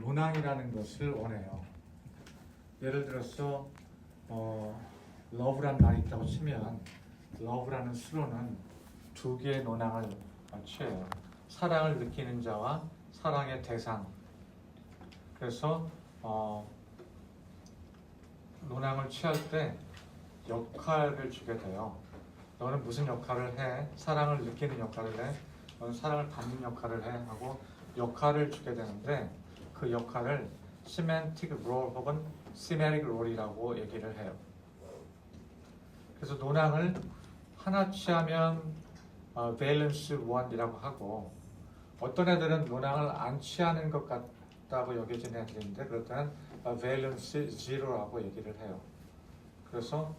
논항이라는 것을 원해요. 예를 들어서 love란 말이 있다고 치면 love라는 수로는 두 개의 논항을 취해요. 사랑을 느끼는 자와 사랑의 대상. 그래서 논항을 취할 때 역할을 주게 돼요. 너는 무슨 역할을 해? 사랑을 느끼는 역할을 해? 너는 사랑을 받는 역할을 해? 하고 역할을 주게 되는데 그 역할을 semantic role 혹은 thematic role이라고 얘기를 해요. 그래서 논항을 하나 취하면 valence 1이라고 하고 어떤 애들은 논항을 안 취하는 것 같다고 여겨지는 애들인데 그럴 때는 valence 0라고 얘기를 해요. 그래서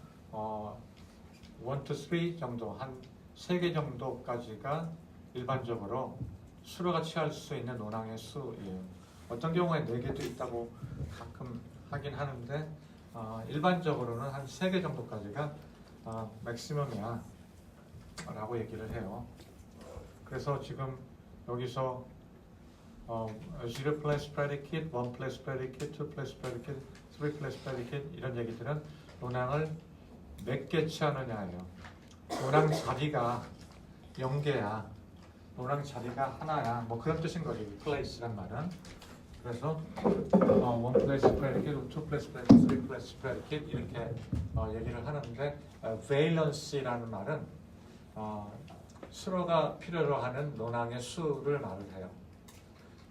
1, 2, 3 정도 한 3개 정도까지가 일반적으로 수로가 취할 수 있는 논항의 수예요. 어떤 경우에 4개도 있다고 가끔 하긴 하는데 일반적으로는 한 3개 정도까지가 맥시멈이야 라고 얘기를 해요. 그래서 지금 여기서 0 plus predicate, 1 plus predicate, 2 plus predicate, 3 plus predicate 이런 얘기들은 논항을 몇 개 취하느냐예요. 논항 자리가 0개야. 논항 자리가 하나야. 뭐 그런 뜻인 거지. place란 말은. 그래서 1 place predicate, 2 place predicate, 3 place predicate 이렇게 얘기를 하는데 valence라는 말은 수로가 필요로 하는 논항의 수를 말을 해요.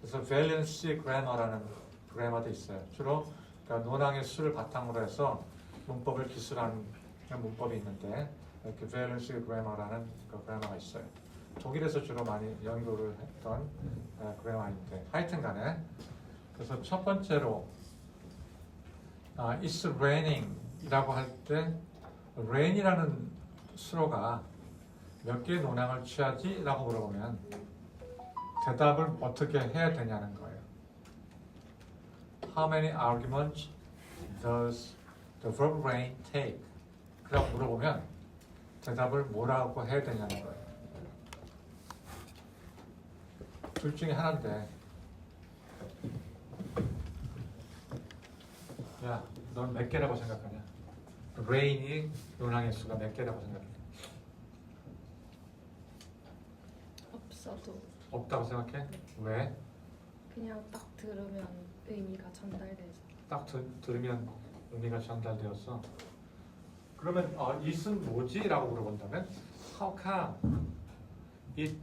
그래서 valence grammar라는 그래머도 있어요. 주로 그러니까 논항의 수를 바탕으로 해서 문법을 기술하는 문법이 있는데 이렇게 valence grammar라는 그 그래머가 있어요. 독일에서 주로 많이 연구를 했던 그래머인데 하여튼간에 그래서 첫 번째로 it's raining 이라고 할 때 rain이라는 수로가 몇 개의 논항을 취하지? 라고 물어보면 대답을 어떻게 해야 되냐는 거예요. How many arguments does the verb rain take? 라고 물어보면 대답을 뭐라고 해야 되냐는 거예요. 둘 중에 하나인데 야, 넌 몇 개라고 생각하냐? rain이 논항의 수가 몇 개라고 생각해? 없어도 없다고 생각해? 왜? 그냥 딱 들으면 의미가 전달되죠. 딱 들으면 의미가 전달되었어. 그러면 it은 뭐지? 라고 물어본다면 How come it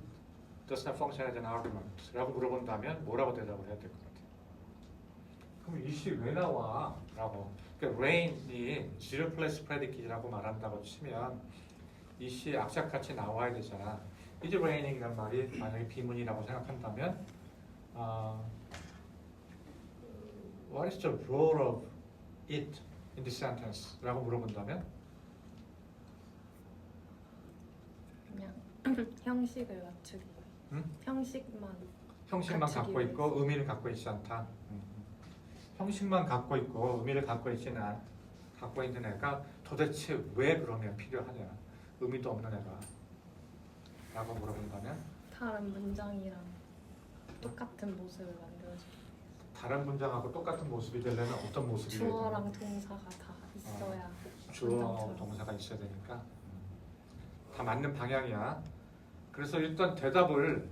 does not function as an argument? 라고 물어본다면 뭐라고 대답을 해야 될 것 같아? 그럼 it이 왜 나와? 라고. 그러니까 rain이 zero place predicate라고 말한다고 치면 it이 악착같이 나와야 되잖아. Is raining이란 말이 만약에 비문이라고 생각한다면 What is the role of it in this sentence? 라고 물어본다면 그냥 형식을 맞추기. 응? 형식만 갖고 갖추기 있고 의미를 갖고 있지 않다. 형식만 갖고 있고 의미를 갖고 있는 애가 도대체 왜 그러면 필요하냐? 의미도 없는 애가 라고 물어본다면 다른 문장이랑 똑같은 모습을 만들어줘. 다른 문장하고 똑같은 모습이 되려면 어떤 모습이 돼야 되나? 주어랑 동사가 다 있어야 주어하고 문장처럼. 동사가 있어야 되니까 다 맞는 방향이야. 그래서 일단 대답을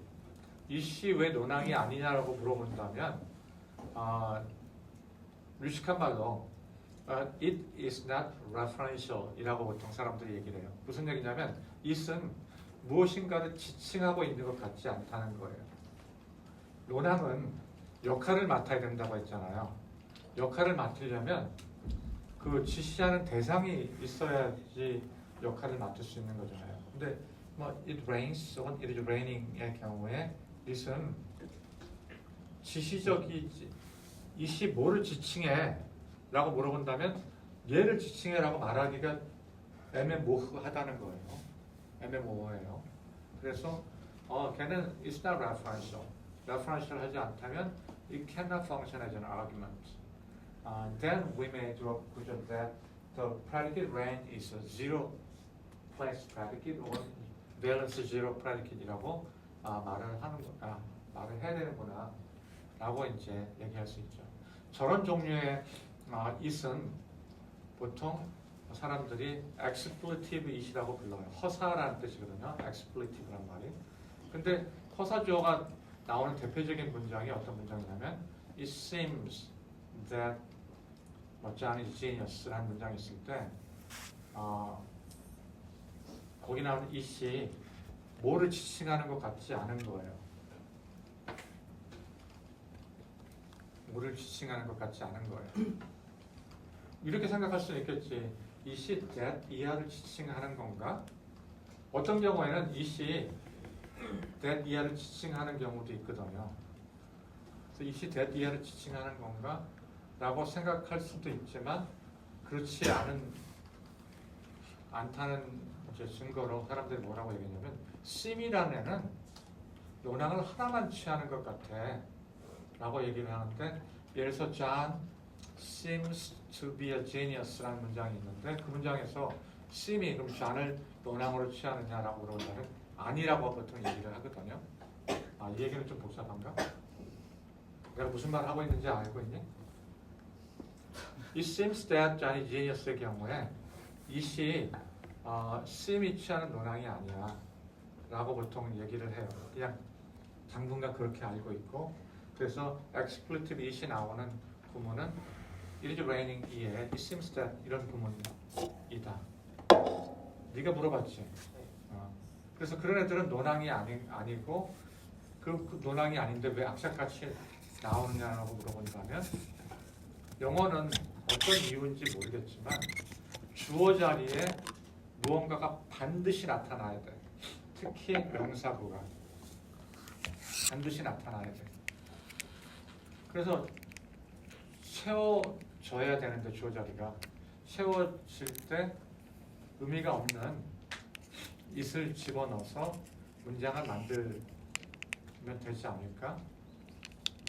이씨 왜 논항이 아니냐라고 물어본다면 유식한 말로 it is not referential 이라고 보통 사람들이 얘기를 해요. 무슨 얘기냐면 it은 무엇인가를 지칭하고 있는 것 같지 않다는 거예요. 논항은 역할을 맡아야 된다고 했잖아요. 역할을 맡으려면 그 지시하는 대상이 있어야지 역할을 맡을 수 있는 거잖아요. 근데 뭐 it rains 혹은 it is raining의 경우에 it은 지시적이지 it이 뭐를 지칭해? 라고 물어본다면 얘를 지칭해 라고 말하기가 애매모호하다는 거예요. 애매모호해요. 그래서 걔는 it's not referential. referential 하지 않다면 it cannot function as an argument. Then we may draw a conclusion that the predicate rain is a zero place predicate or valence zero predicate이라고 말을 해야 되는구나 라고 이제 얘기할 수 있죠. 저런 종류의 it은 보통 사람들이 expletive it이라고 불러요. 허사라는 뜻이거든요. expletive란 말이. 근데 허사주어가 나오는 대표적인 문장이 어떤 문장이냐면 it seems that John is genius라는 문장이 있을 때 거기 나오는 it이 뭐를 지칭하는 것 같지 않은 거예요. 뭐를 지칭하는 것 같지 않은 거예요. 이렇게 생각할 수는 있겠지. it이 that 이하를 지칭하는 건가? 어떤 경우에는 it이 that 이하를 지칭하는 경우도 있거든요. 그래서 it이 that 이하를 지칭하는 건가? 라고 생각할 수도 있지만 그렇지 않다는 이제 증거로 사람들이 뭐라고 얘기했냐면 seem이라는 애는 논항을 하나만 취하는 것 같아 라고 얘기를 하는데 예를 들어서 John seems to be a genius라는 문장이 있는데 그 문장에서 seem이 그럼 John을 논항으로 취하느냐라고 물어보면 아니라고 보통 얘기를 하거든요. 이 얘기는 좀 복잡한가? 내가 무슨 말을 하고 있는지 알고 있니? It seems that John is genius의 경우에 it이 seem이 취하는 논항이 아니야 라고 보통 얘기를 해요. 그냥 당분간 그렇게 알고 있고 그래서 expletive it이 나오는 구문은 It is raining 이에 It seems that 이런 구문이다. 네가 물어봤지. 그래서 그런 애들은 논항이 아니고 그 논항이 아닌데 왜 악착같이 나오느냐라고 물어본다면 영어는 어떤 이유인지 모르겠지만 주어 자리에 무언가가 반드시 나타나야 돼. 특히 명사구가 반드시 나타나야 돼. 그래서 채워져야 되는데 주어 자리가 채워질 때 의미가 없는 it을 집어넣어서 문장을 만들면 되지 않을까?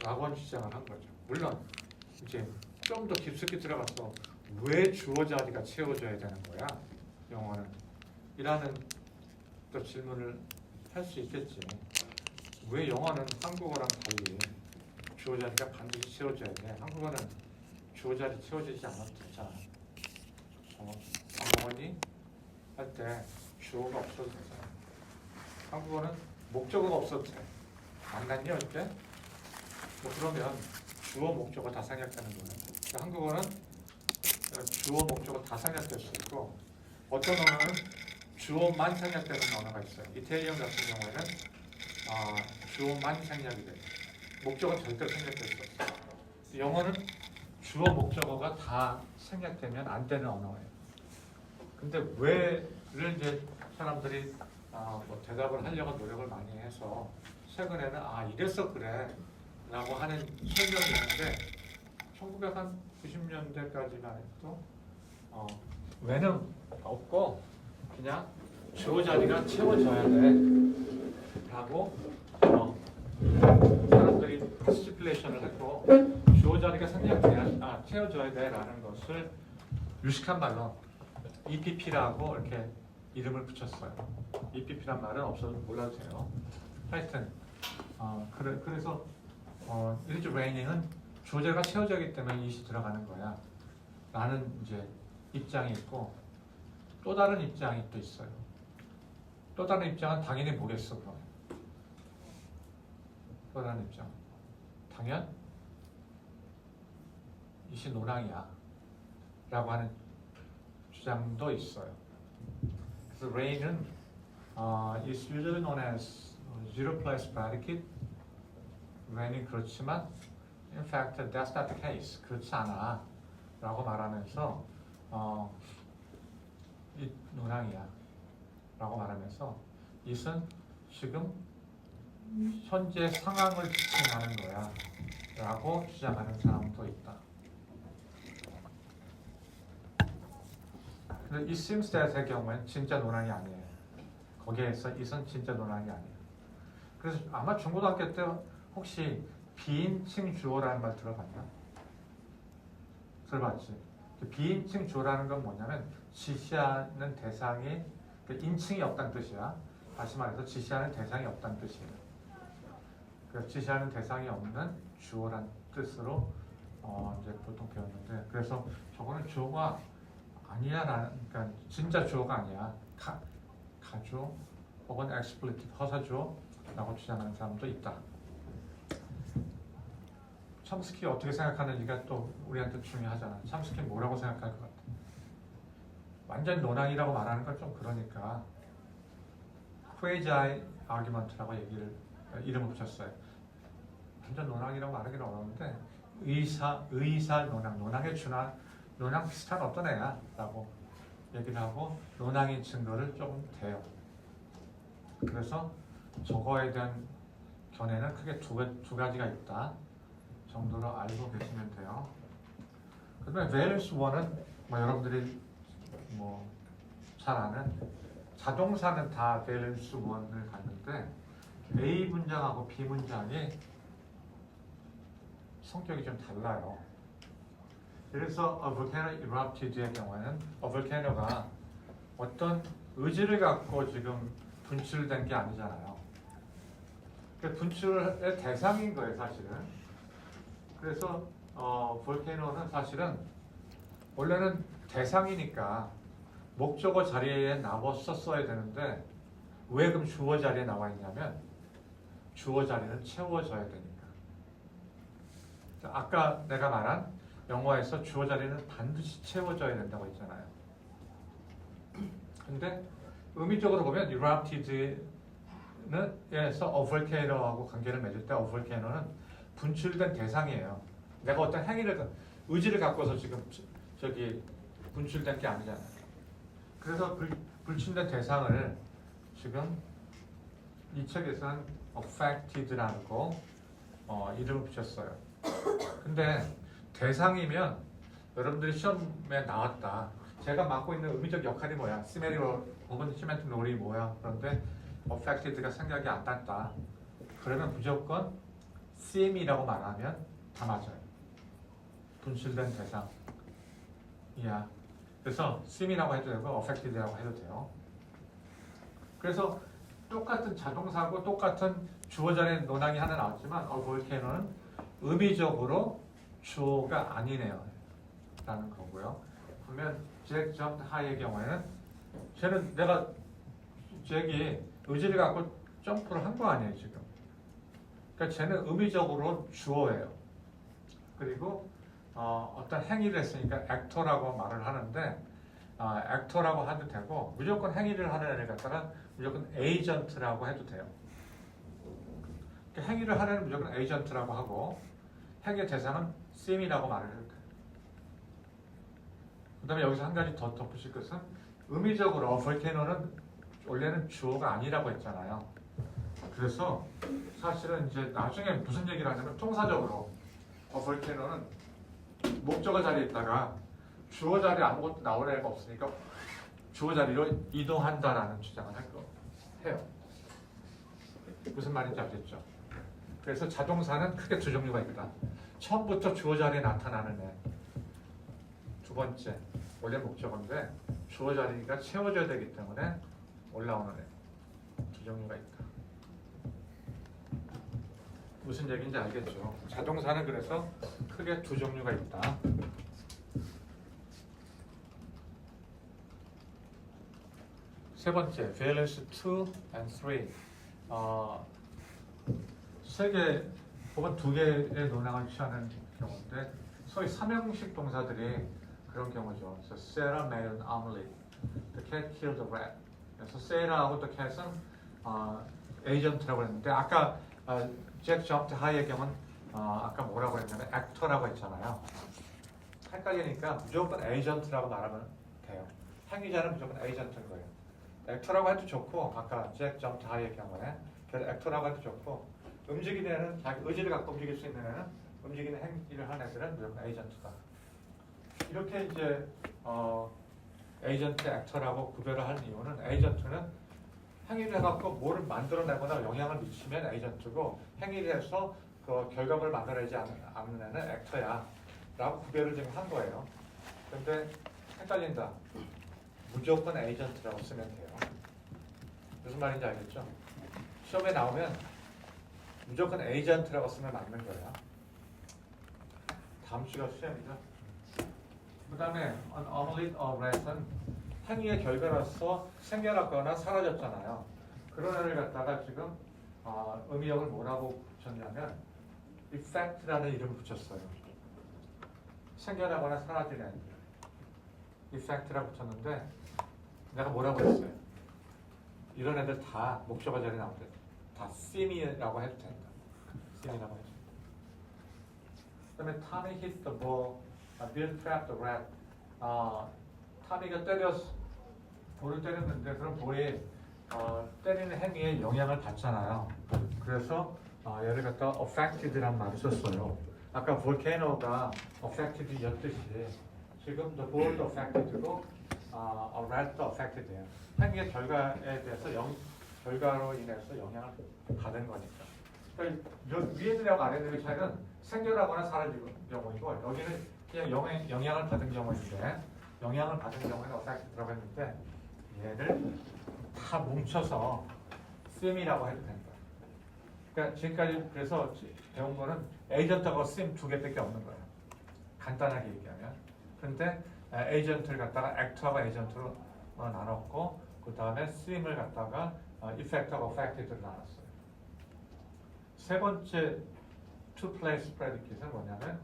라고 주장을 한 거죠. 물론 이제 좀 더 깊숙이 들어가서 왜 주어 자리가 채워져야 되는 거야? 영어는 이라는 또 질문을 할 수 있겠지. 왜 영어는 한국어랑 달리 주어 자리가 반드시 채워져야 돼? 한국어는 주어 자리 채워지지 않아도 되잖아. 밥 먹었니? 할 때 주어가 없어도 되잖아. 한국어는 목적어가 없어도 돼. 만났니? 어때? 뭐 그러면 주어 목적어 다 생략되는 거예요. 한국어는 주어 목적어 다 생략될 수 있고 어떤 언어는 주어만 생략되는 언어가 있어요. 이태리언 같은 경우에는 주어만 생략이 돼요. 목적어 절대 생략될 수 없어요. 영어는 주어 목적어가 다 생략되면 안 되는 언어예요. 근데 왜를 이제 사람들이 뭐 대답을 하려고 노력을 많이 해서 최근에는 이래서 그래 라고 하는 설명이 있는데 1990년대까지만 해도 왜는 없고 그냥 주어 자리가 채워져야 돼 라고 사람들이 스티플레이션을 했고 주어 자리가 생략돼야 채워져야 돼 라는 것을 유식한 말로 EPP라고 이렇게 이름을 붙였어요. EPP란 말은 없어도 몰라도 돼요. 하여튼 그래서 It is raining은 주어 자리가 채워져있기 때문에 it이 들어가는 거야 라는 이제 입장이 있고 또 다른 입장이 또 있어요. 또 다른 입장은 당연히 뭐겠어 그럼? 또 다른 입장 당연 it이 논항이야 라고 하는 주장도 있어요. 그래서 rain은 is usually known as zero place predicate. rain이 그렇지만 in fact that's not the case. 그렇지 않아 라고 말하면서 이 논항이야 라고 말하면서 it은 지금 현재 상황을 지칭하는 거야 라고 주장하는 사람도 있다. 근데 it seems that의 경우엔 진짜 논항이 아니에요. 거기에서 it은 진짜 논항이 아니에요. 그래서 아마 중고등학교 때 혹시 비인칭 주어라는 말 들어봤나? 들어봤지? 비인칭 주어라는 건 뭐냐면 지시하는 대상이 인칭이 없다는 뜻이야. 다시 말해서 지시하는 대상이 없다는 뜻이에요. 그 지시하는 대상이 없는 주어란 뜻으로 이제 보통 배웠는데, 그래서 저거는 주어가 아니야라는, 그러니까 진짜 주어가 아니야. 가주어 혹은 expletive 허사주어라고 주장하는 사람도 있다. 첨스키 어떻게 생각하는지가 또 우리한테 중요하잖아. 첨스키 뭐라고 생각할 것 같아? 완전 논항이라고 말하는 건 좀 그러니까 quasi argument라고 이름을 붙였어요. 완전 논항이라고 말하기는 어려운데 의사 논항, 논항에 준한 논항 비슷한 어떤 애야라고 얘기를 하고 논항인 증거를 조금 대요. 그래서 저거에 대한 견해는 크게 두 가지가 있다 정도로 알고 계시면 돼요. 그다음에 밸런스 원은 뭐 여러분들이 뭐 잘 아는 자동사는 다 밸런스 원을 갖는데 A 문장하고 B 문장이 성격이 좀 달라요. 그래서 a volcano erupted의 경우에는 a volcano가 어떤 의지를 갖고 지금 분출된 게 아니잖아요. 그러니까 분출의 대상인 거예요, 사실은. 그래서 볼케이노는 사실은 원래는 대상이니까 목적어 자리에 나왔었어야 되는데 왜 그럼 주어 자리에 나와 있냐면 주어 자리는 채워져야 되니까. 아까 내가 말한 영어에서 주어 자리는 반드시 채워져야 된다고 했잖아요. 근데 의미적으로 보면 erupted에서 a volcano하고 관계를 맺을 때 a volcano는 분출된 대상이에요. 내가 어떤 행위를 의지를 갖고서 지금 저기 분출된 게 아니잖아요. 그래서 불친된 대상을 지금 이 책에서는 affected라는 거 이름을 붙였어요. 근데 대상이면 여러분들이 시험에 나왔다. 제가 맡고 있는 의미적 역할이 뭐야? 시메리오 혹은 시멘트 롤이 뭐야? 그런데 affected가 생각이 안 났다. 그러면 무조건 CM이라고 말하면 다 맞아요. 분출된 대상이야. 그래서 CM이라고 해도 되고 affected라고 해도 돼요. 그래서 똑같은 자동사고 똑같은 주어 자리에 논항이 하나 나왔지만 a volcano는 의미적으로 주어가 아니네요. 라는 거고요. 그러면 잭 점프드 하이의 경우에는 잭이 의지를 갖고 점프를 한 거 아니에요, 지금. 그러니까 쟤는 의미적으로 주어예요. 그리고 어떤 행위를 했으니까 액터라고 말을 하는데 액터라고 해도 되고 무조건 행위를 하는 애를 갖다가 무조건 에이전트라고 해도 돼요. 그러니까 행위를 하는 애는 무조건 에이전트라고 하고 행위의 대상은 쌤이라고 말을 해도 돼요. 그 다음에 여기서 한 가지 더 덧붙일 것은 의미적으로 볼케이노는 원래는 주어가 아니라고 했잖아요. 그래서 사실은 이제 나중에 무슨 얘기를 하냐면 통사적으로 볼케이노는 목적어 자리에 있다가 주어 자리에 아무것도 나올 애가 없으니까 주어 자리로 이동한다라는 주장을 해요. 무슨 말인지 알겠죠? 그래서 자동사는 크게 두 종류가 있다. 처음부터 주어 자리에 나타나는 애. 두 번째, 원래 목적어인데 주어 자리가 채워져야 되기 때문에 올라오는 애. 두 종류가 있다. 무슨 얘기인지 알겠죠? 자동사는 그래서 크게 두 종류가 있다. 세 번째, valence 2 and 3. 세 개 혹은 두 개의 논항을 취하는 경우인데 소위 삼형식 동사들이 그런 경우죠. 그래서 Sarah made an omelet. The cat killed the rat. 그래서 Sarah하고 the cat은 에이전트라고 했는데 아까 잭 점프드 하이의 경우는 아까 뭐라고 했냐면 액터라고 했잖아요. 헷갈리니까 무조건 에이전트라고 말하면 돼요. 행위자는 무조건 에이전트인 거예요. 액터라고 해도 좋고 아까 잭 점프드 하이의 경우에 그래서 액터라고 해도 좋고 움직이는 애는 자기 의지를 갖고 움직일 수 있는 애는 움직이는 행위를 하는 애들은 무조건 에이전트다. 이렇게 이제 에이전트, 액터라고 구별을 하는 이유는 에이전트는 행위를 해갖고 뭐를 만들어내거나 영향을 미치면 에이전트고 행위를 해서 그 결과물을 만들어내지 않는 애는 액터야 라고 구별을 지금 한 거예요. 근데 헷갈린다. 무조건 에이전트라고 쓰면 돼요. 무슨 말인지 알겠죠? 시험에 나오면 무조건 에이전트라고 쓰면 맞는 거야. 다음 주가 시험이죠. 그 다음에 an omelette or rat은 행위의 결과로서 생겨났거나 사라졌잖아요. 그런 애를 갖다가 지금 의미역을 뭐라고 붙였냐면 effect라는 이름을 붙였어요. 생겨나거나 사라진 애. effect라고 붙였는데 내가 뭐라고 했어요? 이런 애들 다 목적어 자리에 나올 때 다 theme이라고 해도 된다. theme이라고 해도. 그다음에 Tommy hit the ball, Bill trapped the rat. 타미가 볼을 때렸는데 그럼 볼이 때리는 행위에 영향을 받잖아요. 그래서 얘를 갖다 affected라는 말을 썼어요. 아까 volcano가 affected였듯이 지금 the ball도 affected고 a rat도 affected예요. 행위의 결과에 대해서 결과로 인해서 영향을 받은 거니까. 그러니까 위에 있느냐고 아래 있는 차이는 생겨나거나 사라지는 경우이고 여기는 그냥 영향을 받은 경우인데 영향을 받은 경우에는 affected라고 했는데 얘를 다 뭉쳐서 them이라고 해도 된다. 그러니까 지금까지 그래서 배운 거는 에이전트하고 theme 두 개밖에 없는 거예요. 간단하게 얘기하면. 그런데 에이전트를 갖다가 액터하고 에이전트로 나눴고 그 다음에 theme을 갖다가 effect하고 affected로 나눴어요. 세 번째 to place predicate는 뭐냐면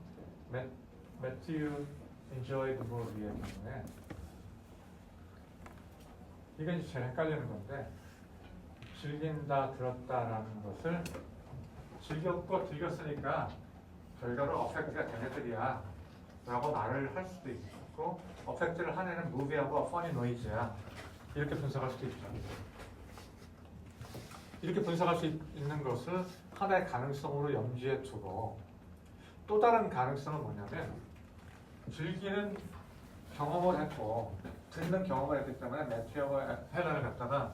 Matthew enjoyed the movie의 경우에 이게 이제 제일 헷갈리는 건데 즐긴다, 들었다라는 것을 즐겼고 들겼으니까 결과로 affect가 된 애들이야 라고 말을 할 수도 있고 affect를 한 애는 movie하고 funny noise야 이렇게 분석할 수도 있죠. 이렇게 분석할 수 있는 것을 하나의 가능성으로 염두에 두고 또 다른 가능성은 뭐냐면 즐기는 경험을 했고 듣는 경험을 했기 때문에 매튜와 헬라를 갖다가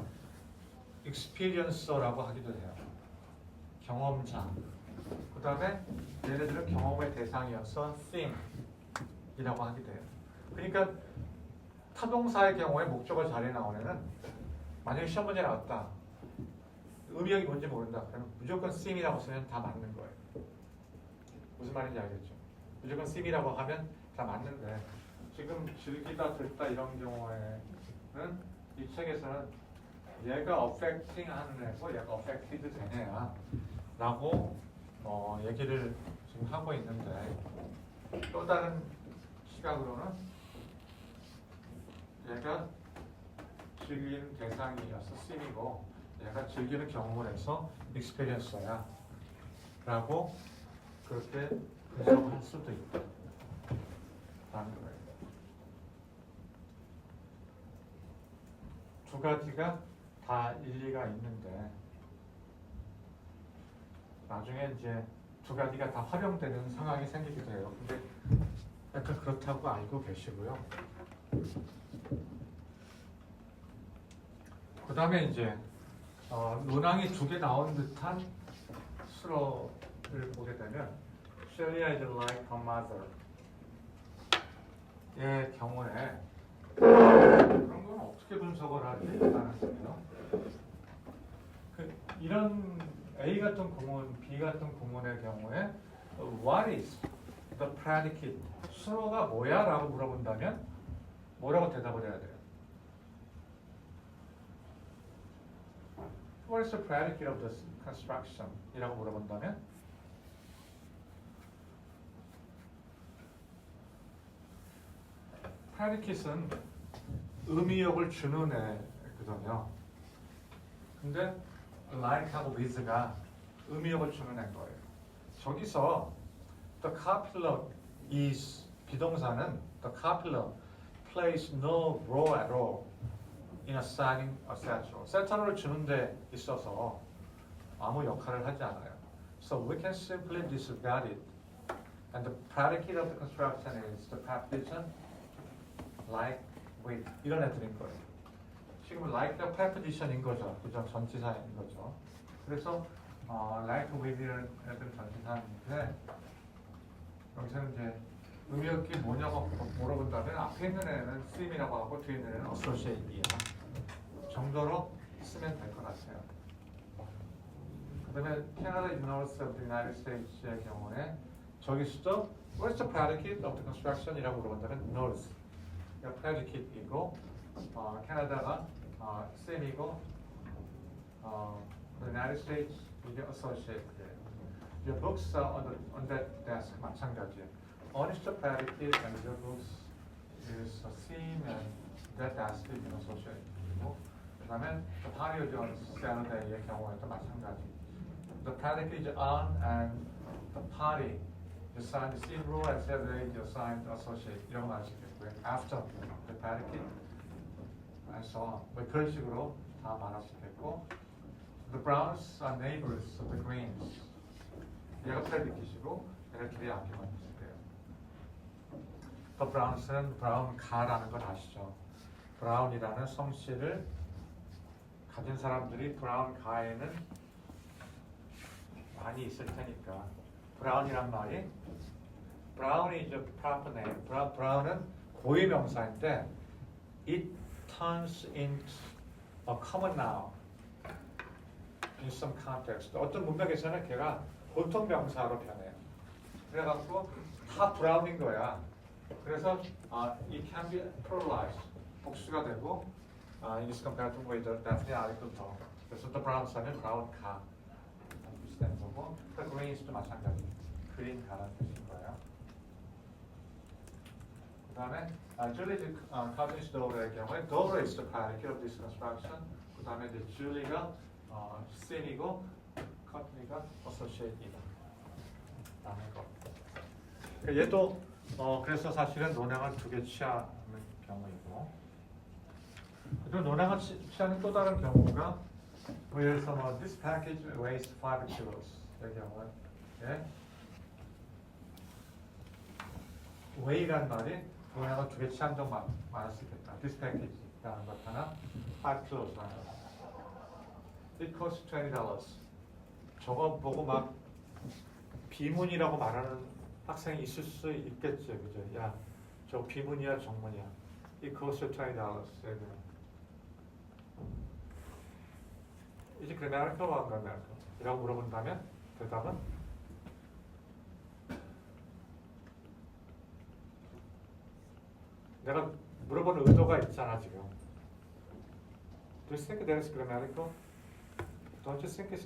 experiencer라고 하기도 해요. 경험자. 그 다음에 얘네들은 경험의 대상이어서 theme이라고 하기도 해요. 그러니까 타동사의 경우에 목적어 자리에 나오는 애는 만약에 시험 문제 나왔다. 의미역이 뭔지 모른다. 그러면 무조건 theme이라고 쓰면 다 맞는 거예요. 무슨 말인지 알겠죠? 무조건 theme이라고 하면 다 맞는데 지금 즐기다, 듣다 이런 경우에는 이 책에서는 얘가 affecting 하는 애고 얘가 affected 된 애야 라고 얘기를 지금 하고 있는데 또 다른 시각으로는 얘가 즐기는 대상이어서 theme이고 얘가 즐기는 경험을 해서 experience야 라고 그렇게 분석할 수도 있다 라는 거예요. 두 가지가 다 일리가 있는데 나중에 이제 두 가지가 다 활용되는 상황이 생기기도 해요. 근데 약간 그렇다고 알고 계시고요. 그 다음에 이제 논항이 두 개 나온 듯한 수로를 보게 되면 Celia is like her mother 의 경우에 그런 건 어떻게 분석을 하지? 라는 거예요. 이런 A 같은 구문, B 같은 구문의 경우에 What is the predicate? 수로가 뭐야? 라고 물어본다면 뭐라고 대답을 해야 돼요? What is the predicate of this construction? 이라고 물어본다면 predicate은 의미역을 주는 애거든요. 근데 like하고 with가 의미역을 주는 애인 거예요. 저기서 the copula is 비동사는 the copula plays no role at all in assigning a settle. settl을 주는 데 있어서 아무 역할을 하지 않아요. So we can simply disregard it. And the predicate of the construction is the preposition like with 이런 애들인 거예요. 지금 like가 preposition인 거죠. 그죠? 전치사인 거죠. 그래서 like with 이런 애들 전치사인데 여기서는 이제 의미역이 뭐냐고 물어본다면 앞에 있는 애는 theme이라고 하고 뒤에 있는 애는 associate이야 정도로 쓰면 될 것 같아요. 그 그다음에 Canada is north of the United States의 경우에 저기서도 what's the predicate of the construction이라고 물어본다면 north. 그러니까 predicate이고 캐나다가 셈이고 the United States 이게 associate예요. Your books are on that desk 마찬가지예요. One is the predicate and your books is a theme and that desk is associate이고 그다음에 the party of John Saturday의 경우에도 마찬가지. The predicate is on and the party you sign the same rule as Saturday you sign the associate 이런 거 말하시겠고요. After the predicate and so on. 뭐 그런 식으로 다 말하시겠고. The browns are neighbors of the greens. 얘가 predicate이고 얘네들이 argument이에요. The browns는 brown 가라는 걸 아시죠? 브라운이라는 성씨를 가진 사람들이 브라운 가에는 많이 있을 테니까 브라운이란 말이 브라운이 이제 proper name. 브라운은 고유 명사인데 it turns into a common noun in some context. 어떤 문맥에서는 걔가 보통 명사로 변해요. 그래갖고 다 브라운인 거야. 그래서 it can be pluralized. 복수가 되고 in this comparative way, definitely article 더. 그래서 the browns 하면 brown 가 비슷한 거고 the greens도 마찬가지. 그린 가라는 뜻인 거예요. 그 다음에 Julie's cousin's daughter의 경우에 daughter is the predicate of this construction. 그 다음에 이제 Julie가 쌤이고 Courtney가 associate이다. 라는 거. 그러니까 얘도 그래서 사실은 논양을 두 개 취하는 경우이고 그리고 논양을 취하는 또 다른 경우가 뭐 예를 들어서 뭐 this package weighs 5 kilos 의 경우에 weigh란 말이 논양을 두 개 취한 적 많을 수 있겠다. this package라는 것 하나 5 kilos라는 거. It costs $20. 저거 보고 막 비문이라고 말하는 학생이 있을 수 있겠죠, 그죠? 야, 저 비문이야, 정문이야. It costs $20. Is it grammatical or ungrammatical? 이라고 물어본다면 대답은 내가 물어보는 의도가 있잖아 지금. Do you think that is grammatical? Don't you think it's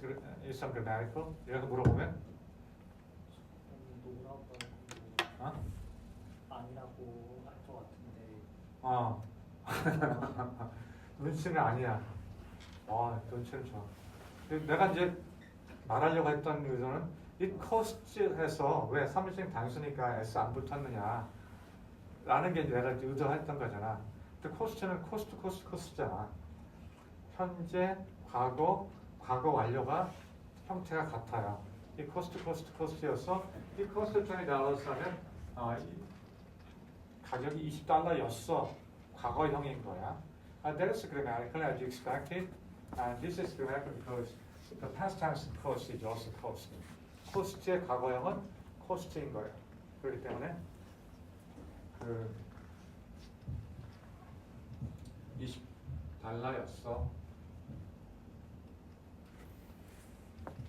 ungrammatical? 이렇게 물어보면 노라고 어? 아니라고 할 것 같은데. 눈치는 아니야. 눈치는 좋아. 내가 이제 말하려고 했던 의도는 이 코스트에서 왜 3인칭 단수니까 S 안 붙었느냐 라는 게 내가 의도했던 거잖아. 근데 코스트는 코스트잖아. 현재, 과거 완료가 형태가 같아요. 이 코스트여서 이 코스트 $20 하면 가격이 $20였어. 과거형인 거야. That is grammatical as you expected. And this is grammatical because the past tense cost is also cost. 코스트의 과거형은 코스트인 거예요. 그렇기 때문에 $20였어.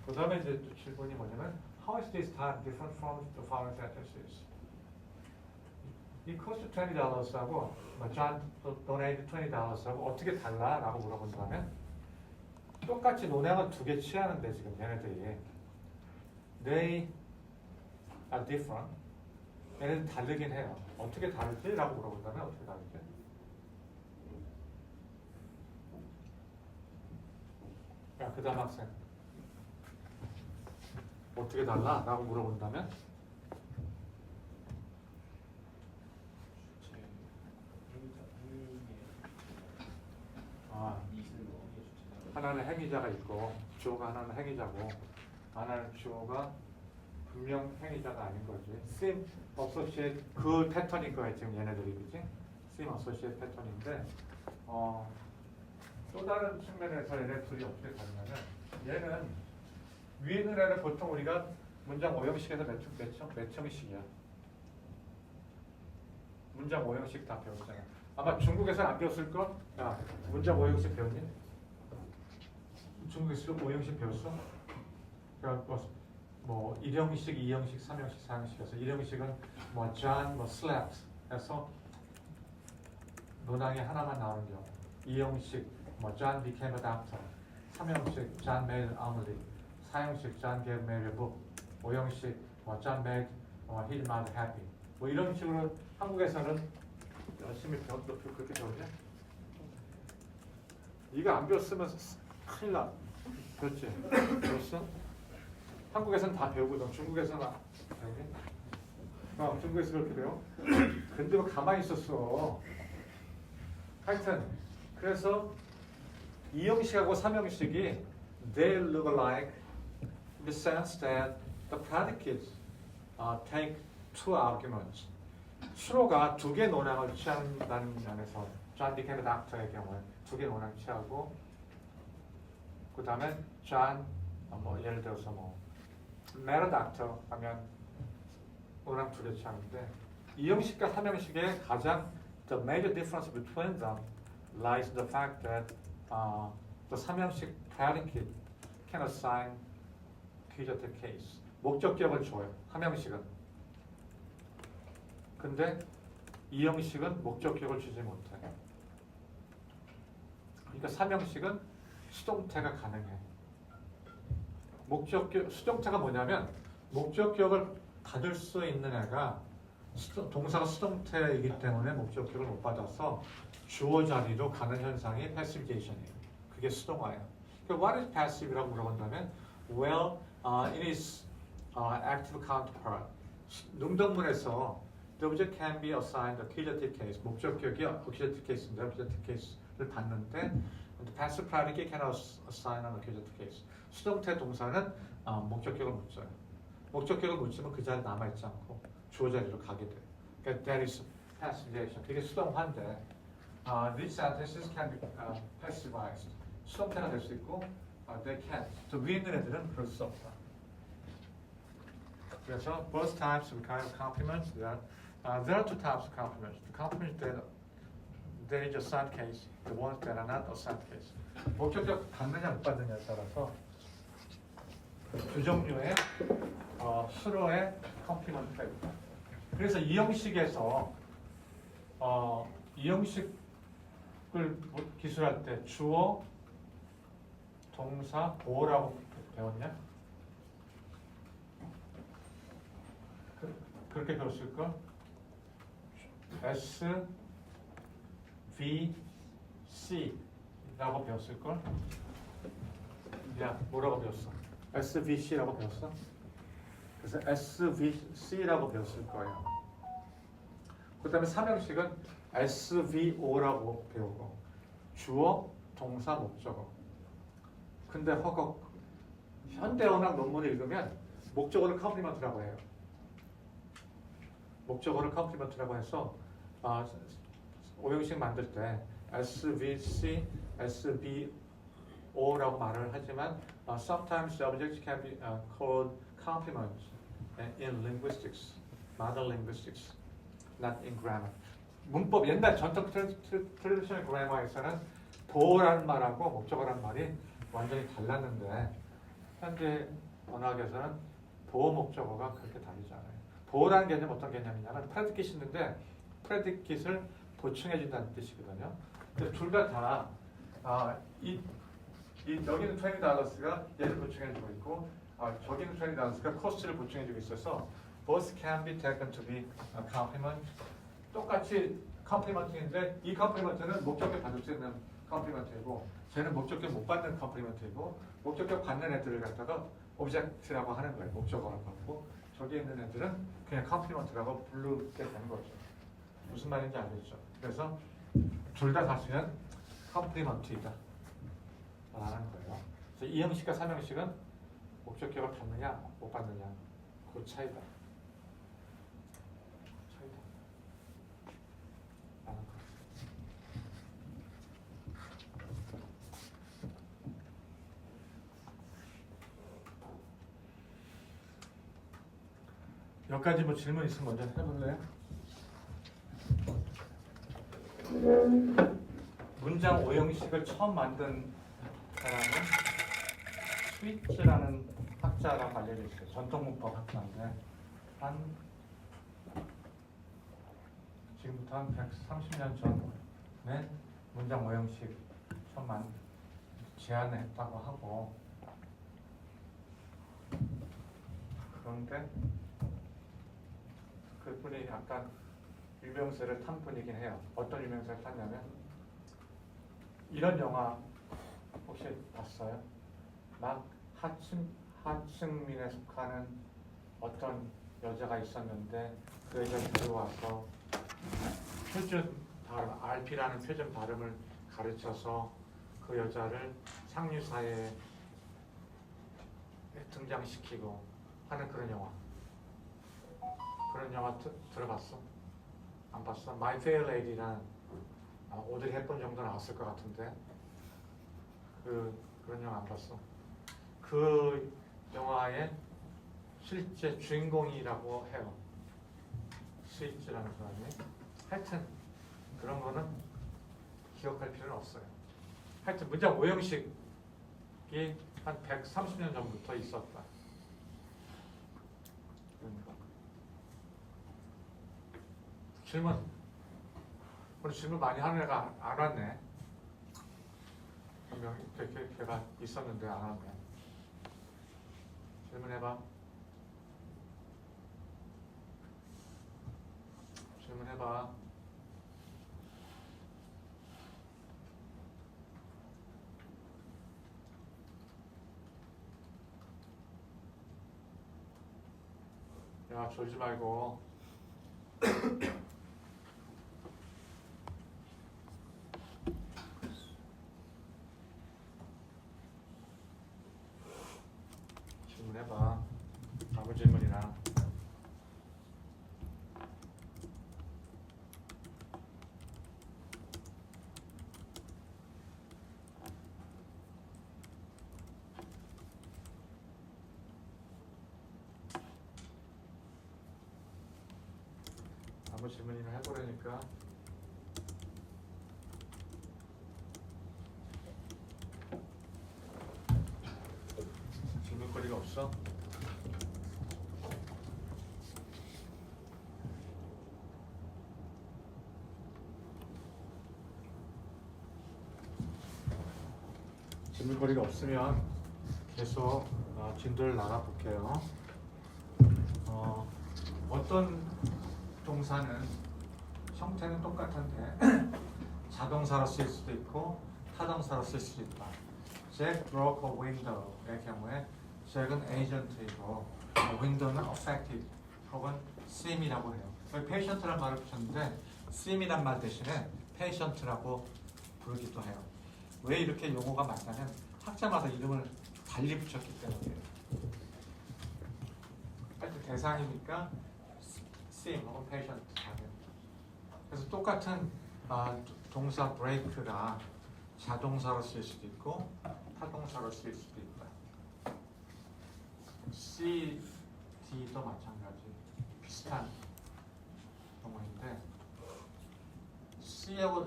그 다음에 이제 또 질문이 뭐냐면 How is this time different from the following sentences? 이 cost $20하고 John donated $20하고 어떻게 달라? 라고 물어본다면 똑같이 논양을 두 개 취하는데 지금 얘네들이 They are different. 얘네들 다르긴 해요. 어떻게 다르지? 라고 물어본다면 어떻게 다르지? 야, 그 다음 학생 어떻게 달라? 라고 물어본다면 하나는 행위자가 있고 주어가 하나는 행위자고 하나는 주어가 분명 행위자가 아닌 거지. Sim associate 그 패턴인 거야 지금 얘네들이 그지? Sim associate 패턴인데 또 다른 측면에서 얘네 둘이 어떻게 다르냐면 얘는 위에 있는 애는 보통 우리가 문장 5형식에서 몇 형식이야? 문장 5형식 다 배웠잖아. 아마 중국에서는 안 배웠을걸? 야, 문장 5형식 배웠니? 중국에서 5형식 배웠어? 그러니까 뭐 1형식, 2형식, 3형식, 4형식에서 1형식은 뭐 John 뭐 slept 해서 문항에 하나만 나오는 경우. 2형식 뭐 John became a doctor. 3형식 John made an omelet. 4형식 John gave Mary a book. 5형식 뭐 John made his mother happy. 뭐 이런 식으로 한국에서는 열심히 배웠도 그렇게 배우냐? 이거 안 배웠으면 큰일 나. 그렇지? 배웠어? 한국에서는 다 배우거든. 중국에서는 배우니? 중국에서 그렇게 배워? 근데 뭐 가만히 있었어. 하여튼 그래서 2형식하고 3형식이 they look alike in the sense that the predicates take two arguments. 수로가 두 개 논항을 취한다는 면에서 John became a doctor의 경우에 두 개 논항 취하고 그 다음에 John 뭐 예를 들어서 뭐 met a doctor 하면 논항 두 개 취하는데 2형식과 3형식의 가장 the major difference between them lies in the fact that the 3형식 predicate can assign accusative case. 목적격을 줘요. 3형식은. 근데 2형식은 목적격을 주지 못해. 그러니까 3형식은 수동태가 가능해. 목적격, 수동태가 뭐냐면 목적격을 받을 수 있는 애가 동사가 수동태이기 때문에 목적격을 못 받아서 주어 자리로 가는 현상이 passification이에요. 그게 수동화예요. 그러니까 what is passive이라고 물어본다면 well, it is active counterpart. 능동문에서 the object can be assigned accusative case. 목적격이 accusative case인데 accusative case를 받는데 the passive predicate can assign an accusative case. 수동태 동사는 목적격을 못 줘요. 목적격을 못 주면 그 자리에 남아있지 않고 주어 자리로 가게 돼요. 그러니까 that is passivization. 그게 수동화인데 these sentences can be passivized. 수동태가 될 수 있고 they can't. 저 위에 있는 애들은 그럴 수 없다. 그래서 both types of kind of complements there are two types of complements. The complements that there is a assigned case, the ones that are not assigned case. 목적격 받느냐 못 받느냐에 따라서 두 종류의 수로의 컴플리먼트가 있다. 그래서 이 형식에서 이 형식을 기술할 때 주어, 동사, 보어라고 배웠냐? 그렇게 배웠을걸? S, V, C라고 배웠을걸? 야, 뭐라고 배웠어? SVC라고 배웠어? 그래서 SVC라고 배웠을 거예요. 그 다음에 3형식은 SVO라고 배우고 주어, 동사, 목적어. 근데 허걱 현대어학 논문을 읽으면 목적어를 컴플리먼트라고 해요. 목적어를 컴플리먼트라고 해서 5형식 만들 때 SVC, SVO라고 말을 하지만 sometimes the objects can be called complements in linguistics, modern linguistics, not in grammar. 문법 옛날 전통 트래디셔널 그래머에서는 보어라는 말하고 목적어라는 말이 완전히 달랐는데 현재 언어학에서는 보어 목적어가 그렇게 다르지 않아요. 보어라는 개념 어떤 개념이냐면 프레디킷이 있는데 프레디킷을 보충해준다는 뜻이거든요. 근데 둘 다 여기는 $20가 얘를 보충해주고 있고 저기는 $20가 코스트를 보충해주고 있어서 both can be taken to be a complement. 똑같이 컴플리먼트인데 이 컴플리먼트는 목적격 받을 수 있는 컴플리먼트이고 쟤는 목적격 못 받는 컴플리먼트이고 목적격 받는 애들을 갖다가 오브젝트라고 하는 거예요. 목적어라고 하고 저기 있는 애들은 그냥 컴플리먼트라고 부르게 되는 거죠. 무슨 말인지 알겠죠? 그래서 둘 다 사실은 컴플리먼트이다 라는 거예요. 그래서 2형식과 3형식은 목적격을 받느냐 못 받느냐 그 차이다. 여기까지 뭐 질문 있으면 먼저 해볼래요? 문장 5형식을 처음 만든 사람은 스위츠라는 학자가 알려져 있어요. 전통문법 학자인데 지금부터 한 130년 전에 문장 오형식 처음 제안했다고 하고, 그런데 그분이 약간 유명세를 탄 분이긴 해요. 어떤 유명세를 탔냐면, 이런 영화 혹시 봤어요? 막 하층민에 속하는 어떤 여자가 있었는데 그 여자를 데려와서 표준 발음, RP라는 표준 발음을 가르쳐서 그 여자를 상류사회에 등장시키고 하는 그런 영화. 그런 영화 들어봤어? 안 봤어? My Fair Lady라는 오드리 헵번 정도 나왔을 것 같은데 그런 영화 안 봤어? 그 영화의 실제 주인공이라고 해요. 스위츠라는 사람이. 하여튼 그런 거는 기억할 필요는 없어요. 하여튼 문장 오형식이 한 130년 전부터 있었다. 질문. 오늘 질문 많이 하는 애가 안 왔네. 한 명, 걔가 있었는데 안 왔네. 질문해봐. 질문해봐. 야, 졸지 말고. 질문해봐. 아무 질문이나. 아무 질문이나 해보려니까. 질문거리가 없어? 질문거리가 없으면 계속 진도를 나가볼게요. 어떤 동사는 형태는 똑같은데 자동사로 쓸 수도 있고 타동사로 쓸 수도 있다. Jack broke a window의 경우에 Jack은 agent이고 window는 affected 혹은 seem이라고 해요. 여기 patient라는 말을 붙였는데 seem이란 말 대신에 patient라고 부르기도 해요. 왜 이렇게 용어가 많냐면 학자마다 이름을 달리 붙였기 때문이에요. 하여튼 대상이니까 seem 혹은 patient. 그래서 똑같은 동사 break가 자동사로 쓸 수도 있고 타동사로 쓸 수도 있다. CD도 마찬가지 비슷한 용어인데 C하고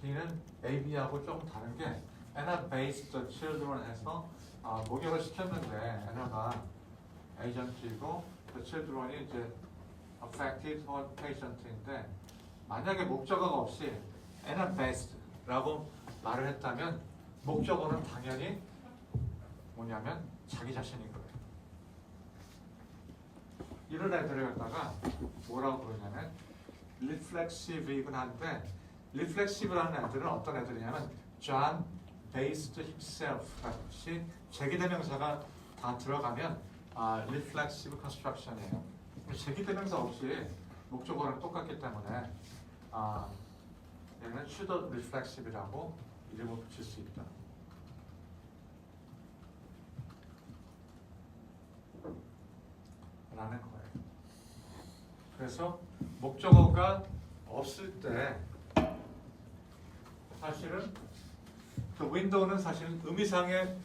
D는 AB하고 조금 다른 게 Anna based the children 해서 목욕을 시켰는데 Anna가 agent이고 the children이 이제 affected or patient인데 만약에 목적어가 없이 Anna based라고 말을 했다면 목적어는 당연히 뭐냐면 자기 자신인 거예요. 이런 애들을 갖다가 뭐라고 부르냐면 reflexive이긴 한데 reflexive라는 애들은 어떤 애들이냐면 John based himself 같이 제기대명사가 다 들어가면 reflexive construction이에요. 제기대명사 없이 목적어랑 똑같기 때문에 얘는 pseudo reflexive이라고 이름을 붙일 수 있다. 라는 거예요. 그래서 목적어가 없을 때 사실은 그 window는 사실은 의미상의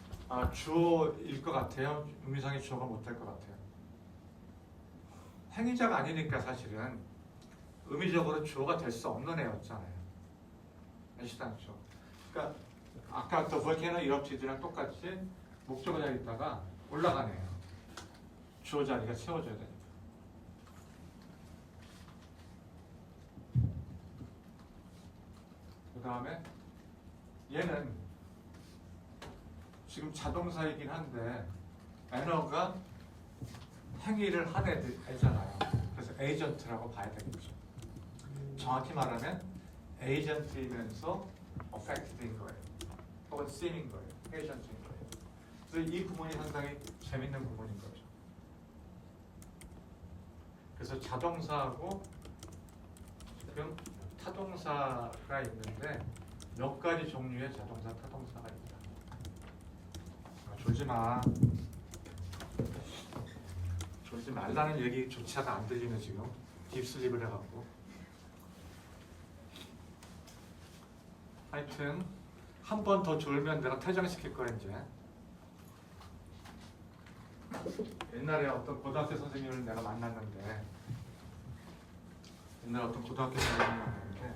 주어일 것 같아요. 의미상의 주어가 못 될 것 같아요. 행위자가 아니니까 사실은 의미적으로 주어가 될 수 없는 애였잖아요. 아시죠? 그러니까 아까 the volcano erupted랑 똑같이 목적어 자리에 있다가 올라가네요. 주어 자리가 채워져야 되니까. 그 다음에 얘는 지금 자동사이긴 한데 애너가 행위를 한 애잖아요. 그래서 에이전트라고 봐야 되겠죠. 정확히 말하면 에이전트이면서 affected인 거예요. 혹은 seen인 거예요. 에이전트인 거예요. 그래서 이 부분이 상당히 재밌는 부분인 거죠. 그래서 자동사하고 지금 타동사가 있는데 몇 가지 종류의 자동사, 타동사가 있다. 졸지 마. 졸지 말라는 얘기조차도 안 들리네 지금. 딥슬립을 해갖고. 하여튼 한 번 더 졸면 내가 퇴장시킬 거야 이제. 옛날에 어떤 고등학교 선생님을 내가 만났는데 옛날에 어떤 고등학교 선생님을 만났는데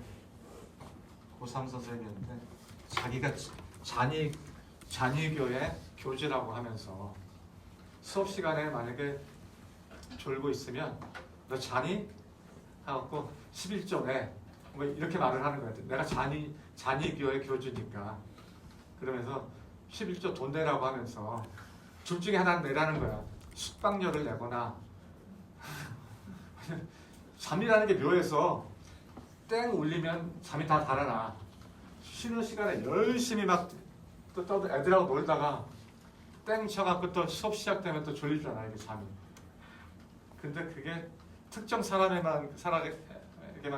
고3 선생님인데 자기가 잔이교의 교주라고 하면서 수업 시간에 만약에 졸고 있으면 너 자니? 하고 11조 내. 뭐 이렇게 말을 하는 거야. 내가 잔이교의 교주니까. 그러면서 11조 돈 내라고 하면서 둘 중에 하나는 내라는 거야. 숙박료를 내거나 잠이라는 게 묘해서 땡 울리면 잠이 다 달아나. 쉬는 시간에 열심히 막 또 애들하고 놀다가 땡 쳐갖고 또 수업 시작되면 또 졸리잖아 이게 잠이. 근데 그게 특정 사람에게만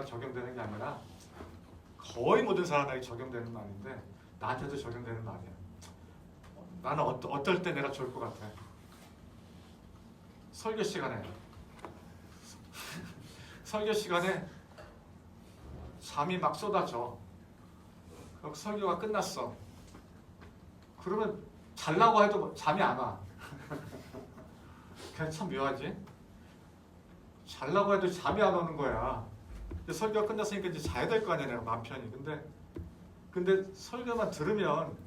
적용되는 게 아니라 거의 모든 사람에게 적용되는 말인데 나한테도 적용되는 말이야. 나는 어떨 때 내가 좋을 것 같아. 설교 시간에 잠이 막 쏟아져. 그럼 설교가 끝났어. 그러면 자려고 해도 잠이 안 와. 그냥 참 묘하지? 자려고 해도 잠이 안 오는 거야. 근데 설교가 끝났으니까 이제 자야 될 거 아니야, 내가 마음 편히. 근데 설교만 들으면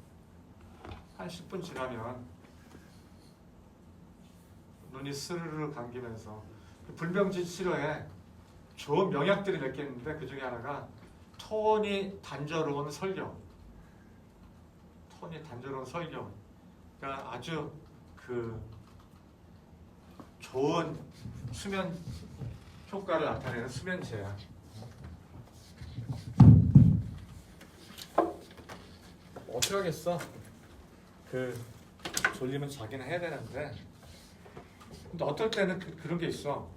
한 10분 지나면 눈이 스르르 감기면서 불면증 치료에 좋은 명약들이 몇 개 있는데 그 중에 하나가 톤이 단조로운 설교. 그러니까 아주 좋은 수면 효과를 나타내는 수면제야. 어떻게 하겠어? 졸리면 자기는 해야 되는데. 근데 어떨 때는 그런 게 있어.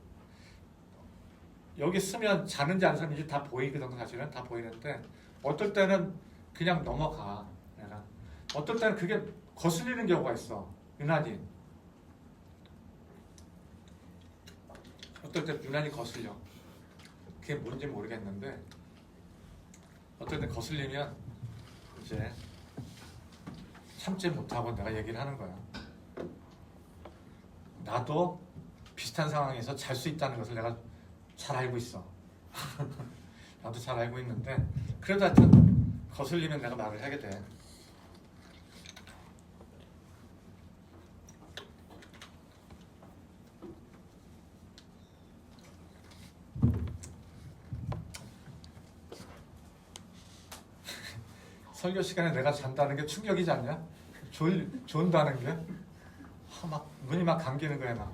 여기 쓰면 자는지 안 자는지 다 보이거든. 사실은 다 보이는데 어떨 때는 그냥 넘어가. 내가 어떨 때는 그게 거슬리는 경우가 있어. 유난히 어떨 때 유난히 거슬려. 그게 뭔지 모르겠는데 어떨 때 거슬리면 이제 참지 못하고 내가 얘기를 하는 거야. 나도 비슷한 상황에서 잘 수 있다는 것을 내가 잘 알고 있어. 나도 잘 알고 있는데 그래도 하여튼 거슬리면 내가 말을 하게 돼. 설교 시간에 내가 잔다는 게 충격이지 않냐? 존다는 게? 막 눈이 막 감기는 거야 막.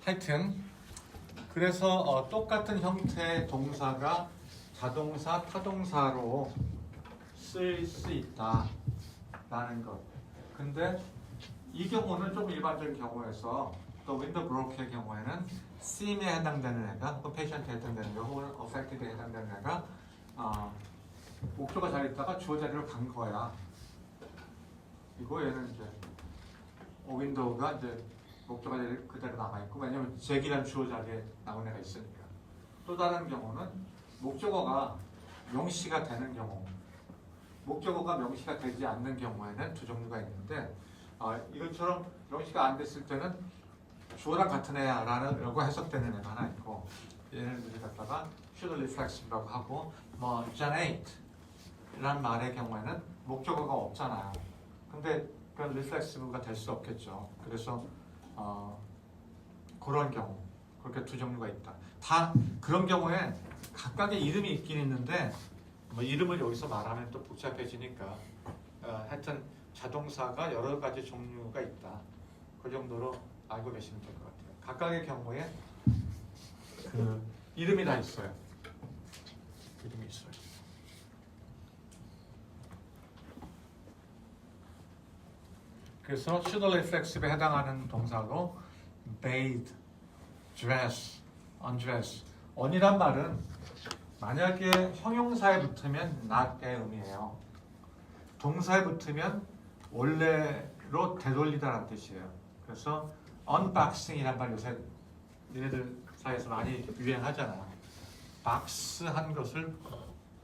하여튼 그래서 똑같은 형태의 동사가 자동사, 타동사로 쓸 수 있다라는 것. 근데 이 경우는 좀 일반적인 경우에서 또 윈도우 브로커의 경우에는 seem에 해당되는 애가 혹은 patient에 해당되는 애가 혹은 affected에 해당되는 애가 목표가 잘 있다가 주어 자리로 간 거야. 그리고 얘는 이제 윈도우가 이제 목표가 그대로 남아있고, 왜냐면 잭이라는 주어 자리에 나온 애가 있으니까. 또 다른 경우는 목적어가 명시가 되는 경우, 목적어가 명시가 되지 않는 경우에는 두 종류가 있는데 이것처럼 명시가 안 됐을 때는 주어랑 같은 애야 라고 해석되는 애가 하나 있고, 얘를 갖다가 should reflex라고 하고 뭐 generate 이란 말의 경우에는 목적어가 없잖아요. 근데 그건 리플렉시브가 될 수 없겠죠. 그래서 그런 경우 그렇게 두 종류가 있다. 다 그런 경우에 각각의 이름이 있긴 있는데 뭐 이름을 여기서 말하면 또 복잡해지니까 하여튼 자동사가 여러 가지 종류가 있다. 그 정도로 알고 계시면 될 것 같아요. 각각의 경우에 그 이름이 다 있어요. 이름이 있어요. 그래서 pseudo reflexive에 해당하는 동사로 bathe, dress, undress. on이란 말은 만약에 형용사에 붙으면 not의 의미예요. 동사에 붙으면 원래로 되돌리다라는 뜻이에요. 그래서 unboxing이란 말 요새 니네들 사이에서 많이 유행하잖아요. 박스한 것을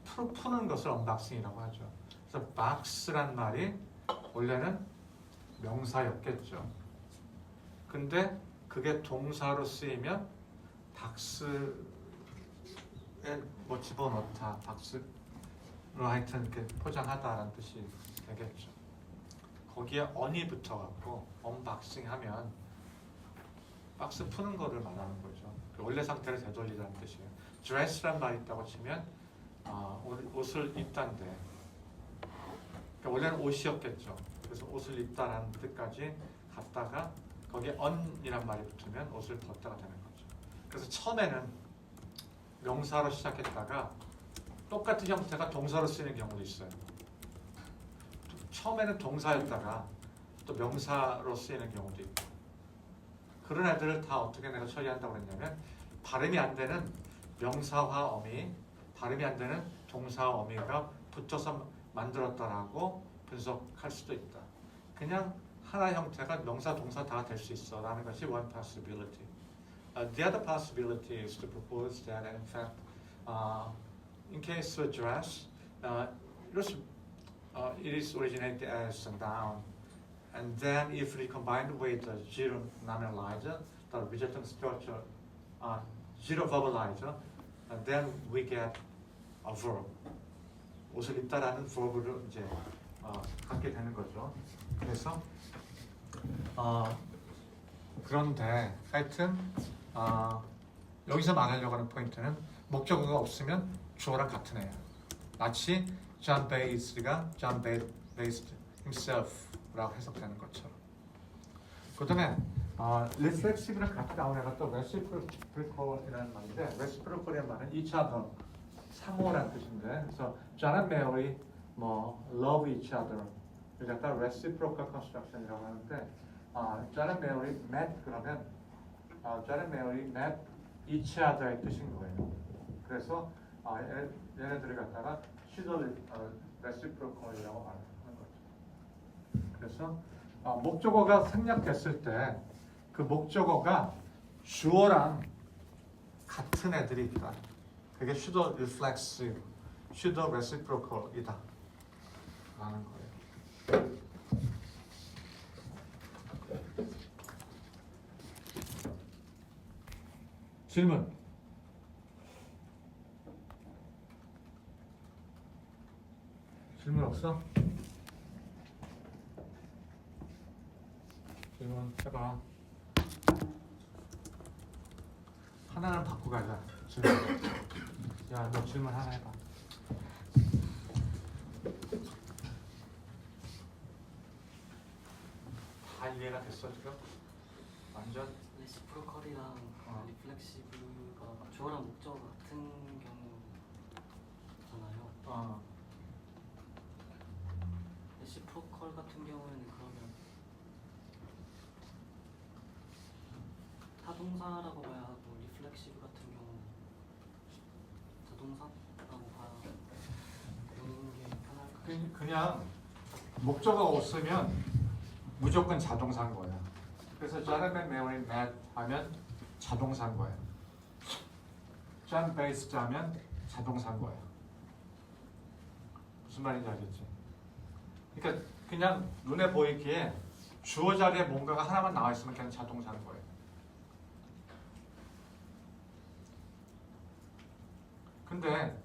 푸는 것을 언박싱이라고 하죠. 그래서 박스란 말이 원래는 명사였겠죠. 근데 그게 동사로 쓰이면 박스에 뭐 집어넣다, 박스로 하여튼 이렇게 포장하다라는 뜻이 되겠죠. 거기에 언이 붙어갖고 언박싱하면 박스 푸는 거를 말하는 거죠. 그 원래 상태를 되돌리라는 뜻이에요. 드레스란 말이 있다고 치면 옷을 입다인데 그러니까 원래는 옷이었겠죠. 그래서 옷을 입다라는 뜻까지 갔다가 거기에 on이란 말이 붙으면 옷을 벗다가 되는 거죠. 그래서 처음에는 명사로 시작했다가 똑같은 형태가 동사로 쓰이는 경우도 있어요. 처음에는 동사였다가 또 명사로 쓰이는 경우도 있고 그런 애들을 다 어떻게 내가 처리한다고 했냐면 발음이 안 되는 명사와 어미, 발음이 안 되는 동사와 어미가 붙어서 만들었다라고 분석할 수도 있다. 그냥 하나의 형태가 명사, 동사 다 될 수 있어 라는 것이 one possibility. The other possibility is to propose that in fact in case of dress it is originated as a noun and then if we combine with the zero nominalizer, the resulting structure zero verbalizer, and then we get a verb. 옷을 입다라는 verb를 이제 갖게 되는 거죠. 그래서 그런데 하여튼 여기서 말하려고 하는 포인트는 목적어가 없으면 주어랑 같은 애예요. 마치 John Bates가 John Bates himself라고 해석되는 것처럼. 그 다음에 reflexive랑 같이 나온 애가 또 reciprocal이라는 말인데 reciprocal이라는 말은 each other, 상호라는 뜻인데 그래서 John and Mary 뭐 love each other 이걸 갖다 reciprocal construction이라고 하는데 John and Mary met 그러면 John and Mary met each other의 뜻인 거예요. 그래서 얘네들을 갖다가 pseudo reciprocal이라고 말하는 거죠. 그래서 목적어가 생략됐을 때 그 목적어가 주어랑 같은 애들이 있다. 그게 pseudo reflexive, pseudo reciprocal이다 라는 거예요. 질문. 질문 없어? 질문 해봐. 하나는 받고 가자. 질문. 야, 너 질문 하나 해봐. 다 이해가 됐어 지금? 완전? 레시프로컬이랑 리플렉시브가 주어랑 목적어 같은 경우잖아요. 레시프로컬 같은 경우에는 그러면 타동사라고 봐야 하고 리플렉시브 같은 경우는 자동사라고 봐야 보는 게 편할까요? 그냥 목적어가 없으면 무조건 자동사인 거야. 그래서 John and Mary met 하면 자동사인 거야. John Bates 하면 자동사인 거야. 무슨 말인지 알겠지? 그러니까 그냥 눈에 보이기에 주어 자리에 뭔가가 하나만 나와 있으면 그냥 자동사인 거예요. 근데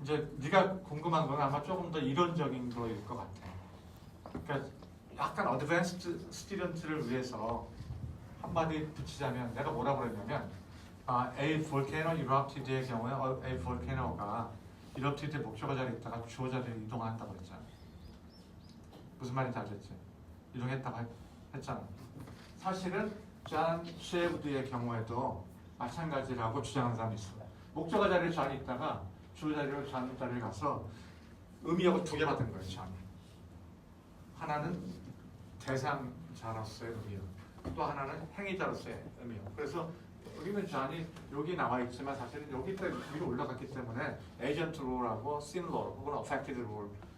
이제 네가 궁금한 건 아마 조금 더 이론적인 거일 것 같아. 그러니까 약간 어드밴스드 스튜던트를 위해서 한마디 붙이자면 내가 뭐라고 그랬냐면 A volcano erupted의 경우에 A volcano가 erupted 목적어 자리에 있다가 주어 자리로 이동한다고 그랬잖아. 무슨 말인지 알겠지? 이동했다고 했잖아. 사실은 존 셰우드의 경우에도 마찬가지라고 주장하는 사람이 있어. 목적어 자리에 존이 있다가 주어 자리로 존 자리를 가서 의미하고 두 개 받은 거예요. 존이. 하나는 대상자로서의 의미요. 또 하나는 행위자로서의 의미요. 그래서 여기는 존이 여기 나와 있지만 사실은 여기 때 위로 올라갔기 때문에 에이전트 롤하고 씬 롤 혹은 어펙티드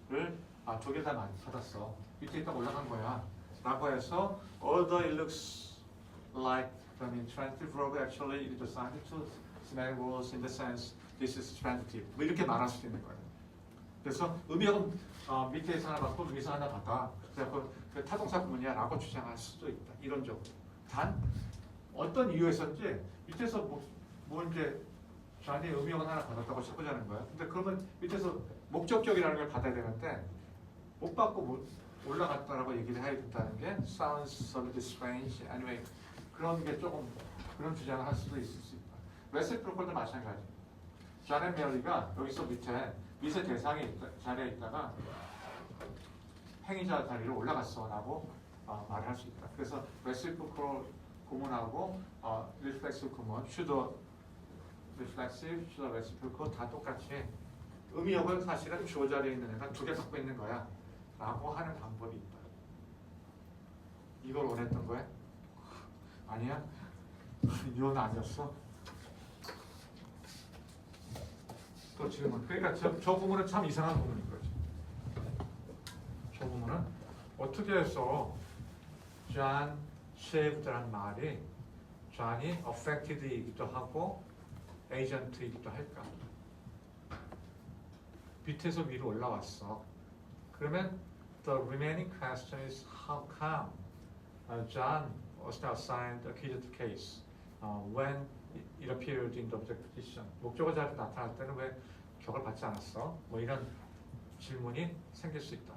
롤을 두 개 다 많이 받았어. 밑에 있다 올라간 거야. 라고 해서 although it looks like the intransitive verb actually it is assigned to semantic rules in the sense this is transitive. 뭐 이렇게 말할 수도 있는 거예요. 그래서 의미역은 밑에서 하나 받고 위에서 하나 받아. 그래서 그 타동사 구문이야 라고 주장할 수도 있다. 이론적으로. 단 어떤 이유에서인지 밑에서 뭐 이제 잔이 의미역은 하나 받았다고 쳐보자는 거야. 근데 그러면 밑에서 목적격이라는 걸 받아야 되는데 못 받고 못 올라갔다라고 얘기를 해야 된다는 게 sounds a little strange. Anyway 그런 게 조금 그런 주장을 할 수도 있을 수 있다. 레시프로컬도 마찬가지. 존 메리가 여기서 밑에 대상이 자리에 있다가 행위자 자리로 올라갔어라고 말을 할 수 있다. 그래서 레시프로컬 구문하고 리플렉시브 구문, 슈더 리플렉시브, 슈더 레시프로컬 다 똑같이 의미역은 사실은 주어 자리에 있는 애가 두 개 갖고 있는 거야 라고 하는 방법이 있다. 이걸 원했던 거야? 아니야? 이건 아니었어? 또 질문. 그러니까 저 부분은 참 이상한 부분인 거지. 저 부분은 어떻게 해서 존 셰이브드라는 말이 존이 affected이기도 하고 agent이기도 할까? 밑에서 위로 올라왔어. 그러면 the remaining question is how come John was not assigned a acquisitive case when it appeared in the object position. 목적어 자리에 나타날 때는 왜 격을 받지 않았어? 뭐 이런 질문이 생길 수 있다.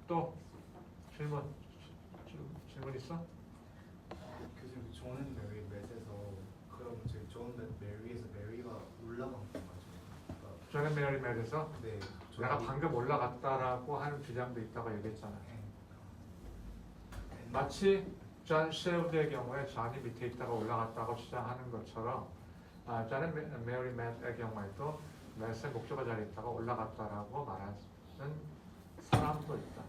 또 질문 있어? 교수님, 존은 메리 맷에서 그럼 저희 존 메리에서 메리가 올라간 거죠? 존 메리 맷에서 네. 내가 방금 올라갔다라고 하는 주장도 있다고 얘기했잖아. 마치 존 셰우드의 경우에 존이 밑에 있다가 올라갔다고 주장하는 것처럼 존 메리 맷의 경우에도 맷의 목적어 자리에 있다가 올라갔다라고 말하는 사람도 있다.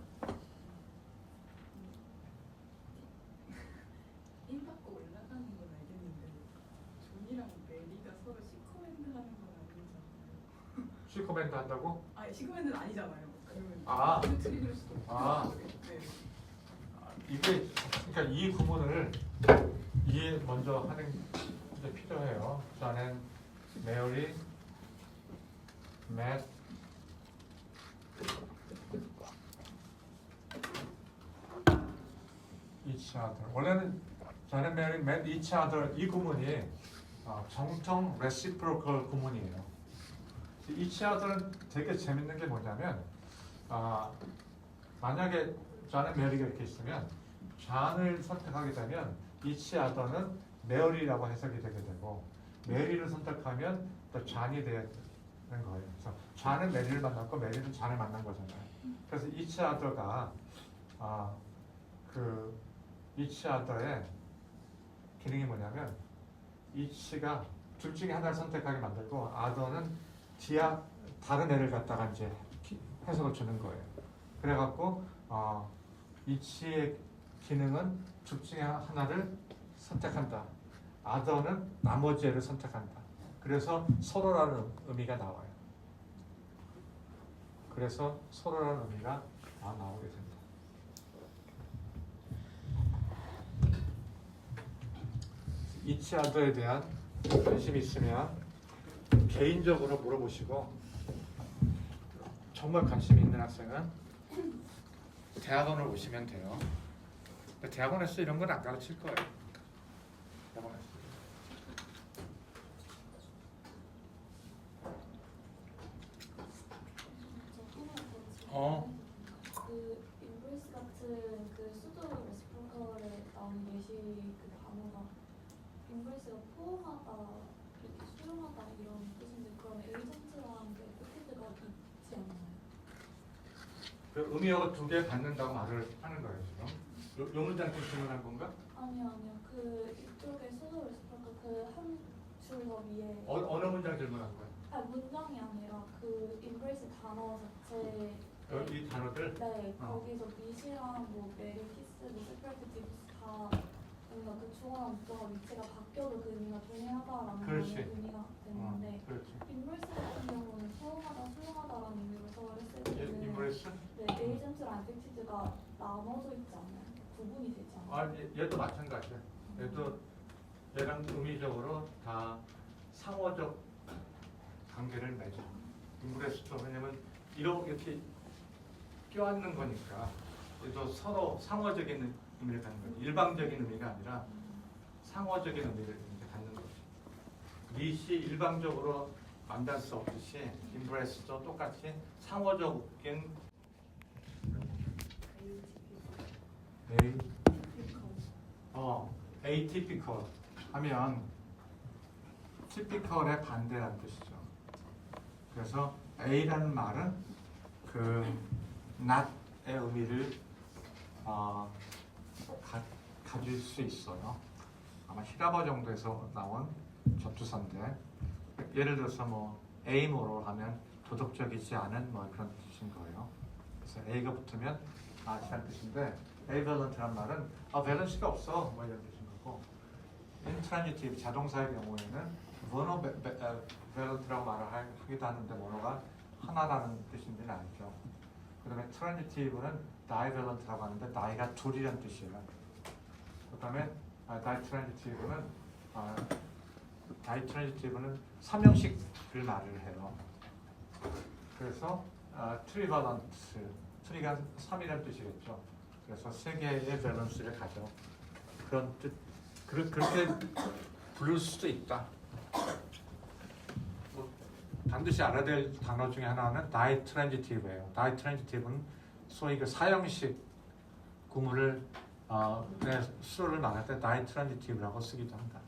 힘 받고 올라가는 건 알겠는데 존이랑 메리가 서로 시코맨드 하는 건 아니잖아요. 시코맨드 한다고? 아니 시코맨드는 아니잖아요. 그러면 아. 틀릴 수도 있고. 네. 이게 그러니까 이 구문을 이해 먼저 하는 게 필요해요. 저는 메리 맷 each other. 원래는 저는 메리 맷 each other 이 구문이 정통 reciprocal 구문이에요. each other는 되게 재밌는 게 뭐냐면 만약에 존은 메리가 이렇게 있으면 존을 선택하게 되면 each other는 메리라고 해석이 되게 되고 메리를 선택하면 또 존이 되는 거예요. 그래서 존은 메리를 만났고 메리는 존을 만난 거잖아요. 그래서 each other가 그 each other의 기능이 뭐냐면 each가 둘 중에 하나를 선택하게 만들고 other는 다른 애를 갖다가 이제 해석을 주는 거예요. 그래갖고 each의 기능은 둘 중에 하나를 선택한다. other는 나머지 애를 선택한다. 그래서 서로라는 의미가 나와요. 그래서 서로라는 의미가 나오게 된다. each other에 대한 관심이 있으면 개인적으로 물어보시고 정말 관심이 있는 학생은 대학원을 오시면 돼요. 근데 대학원에서 이런 건 안 가르칠 거예요. 대학원에서. 그 embrace 같은 그 수도 레시프로컬에 나온 예시 그 단어가 embrace가 포옹하다, 이렇게 수용하다 이런 뜻인데 그럼 에이전트랑 에피티드가 있지 않나요? 그 의미어가 두 개 받는다고 말을 하는 거예요 지금. 요 문장 좀 질문한 건가? 아니요. 그 이쪽에 수도 레시프로컬 그 한 줄거 위에 어느 문장 질문한 거야? 문장이 아니라 그 embrace 단어 자체 이 단어들? 네, 거기서 미시랑 뭐 메리키스, 뭐 세퍼레티브스 다 뭔가 그 중앙 목적어 위치가 바뀌어도 그 의미가 동일하다라는 그렇지. 거는 의미가 되는데 그렇지. 인물스 같은 경우는 포옹하다, 수용하다라는 의미로 해석을 했을 때는 인물스? 네, 에이전트랑 에펙티드가 나눠져 있지 않나요? 구분이 되지 않나요? 얘도 마찬가지야. 얘도 얘랑 의미적으로 다 상호적 관계를 맺어. 인물에서도 왜냐면 이렇게 껴안는 거니까 얘도 서로 상호적인 의미를 갖는 거지. 일방적인 의미가 아니라 상호적인 의미를 이제 갖는 거지. 닛이 일방적으로 만날 수 없듯이 인브레스도 똑같이 상호적인 atypical 하면 typical의 반대라는 뜻이죠. 그래서 A라는 말은 그 not의 의미를 가질 수 있어요. 아마 히라버 정도에서 나온 접두사인데 예를 들어서 뭐 a모로 하면 도덕적이지 않은 뭐 그런 뜻인 거예요. 그래서 A가 붙으면 이란 뜻인데 avalent란 말은 밸런스가 없어 뭐 이런 뜻인 거고 intransitive 자동사의 경우에는 monovalent라고 말을 하기도 하는데 모노가 하나라는 뜻인지는 알죠. 그 다음에 transitive는 divalent라고 하는데 di가 둘이라는 뜻이에요. 그 다음에 ditransitive,는 3형식을 말을 해요. 그래서 trivalent, tri가 3이라는 뜻이겠죠. 그래서 세 개의 밸런스를 가져. 그런 뜻, 그렇게 부를 수도 있다. 반드시 알아야 될 단어 중에 하나는 ditransitive예요. ditransitive는 소위 그 사형식 구문을 수를 말할 때 ditransitive라고 쓰기도 한다.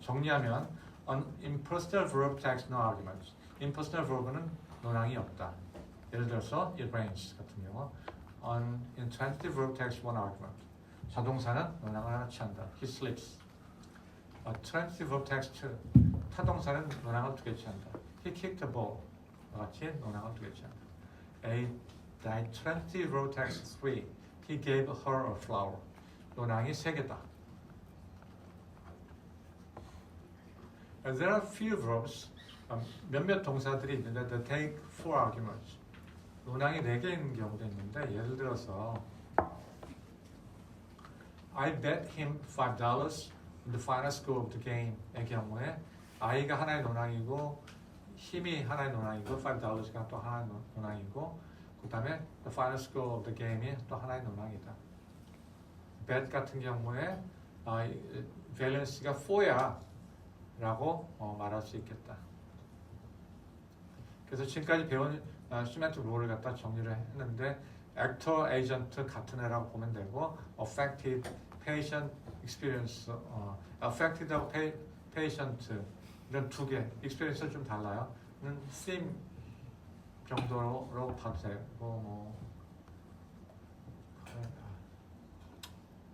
정리하면 an impersonal verb takes no arguments. impersonal verb는 논항이 없다. 예를 들어서 it rains 같은 경우 an intransitive verb takes one argument. 자동사는 논항을 하나 취한다. he sleeps. a transitive verb takes two. 타동사는 논항을 두 개 취한다. he kicked a ball. 같이 논항을 두 개 취한다. a ditransitive verb takes three. he gave her a flower. 논항이 세 개다. There are few verbs, 몇몇 동사들이 있는데 that take four arguments. 논항이 4개인 경우도 있는데 예를 들어서 I bet him $5 in the final score of the game의 경우에 I가 하나의 논항이고 힘이 하나의 논항이고 $5가 또 하나의 논항이고 그 다음에 the final score of the game이 또 하나의 논항이다. bet 같은 경우에 valence가 4야 라고 말할 수 있겠다. 그래서 지금까지 배운 시멘트 롤을 갖다 정리를 했는데 actor, agent 같은 애라고 보면 되고 affected, patient, experience, affected하고 patient 이런 두 개, experience는 좀 달라요. theme 정도로 봐도 되고 뭐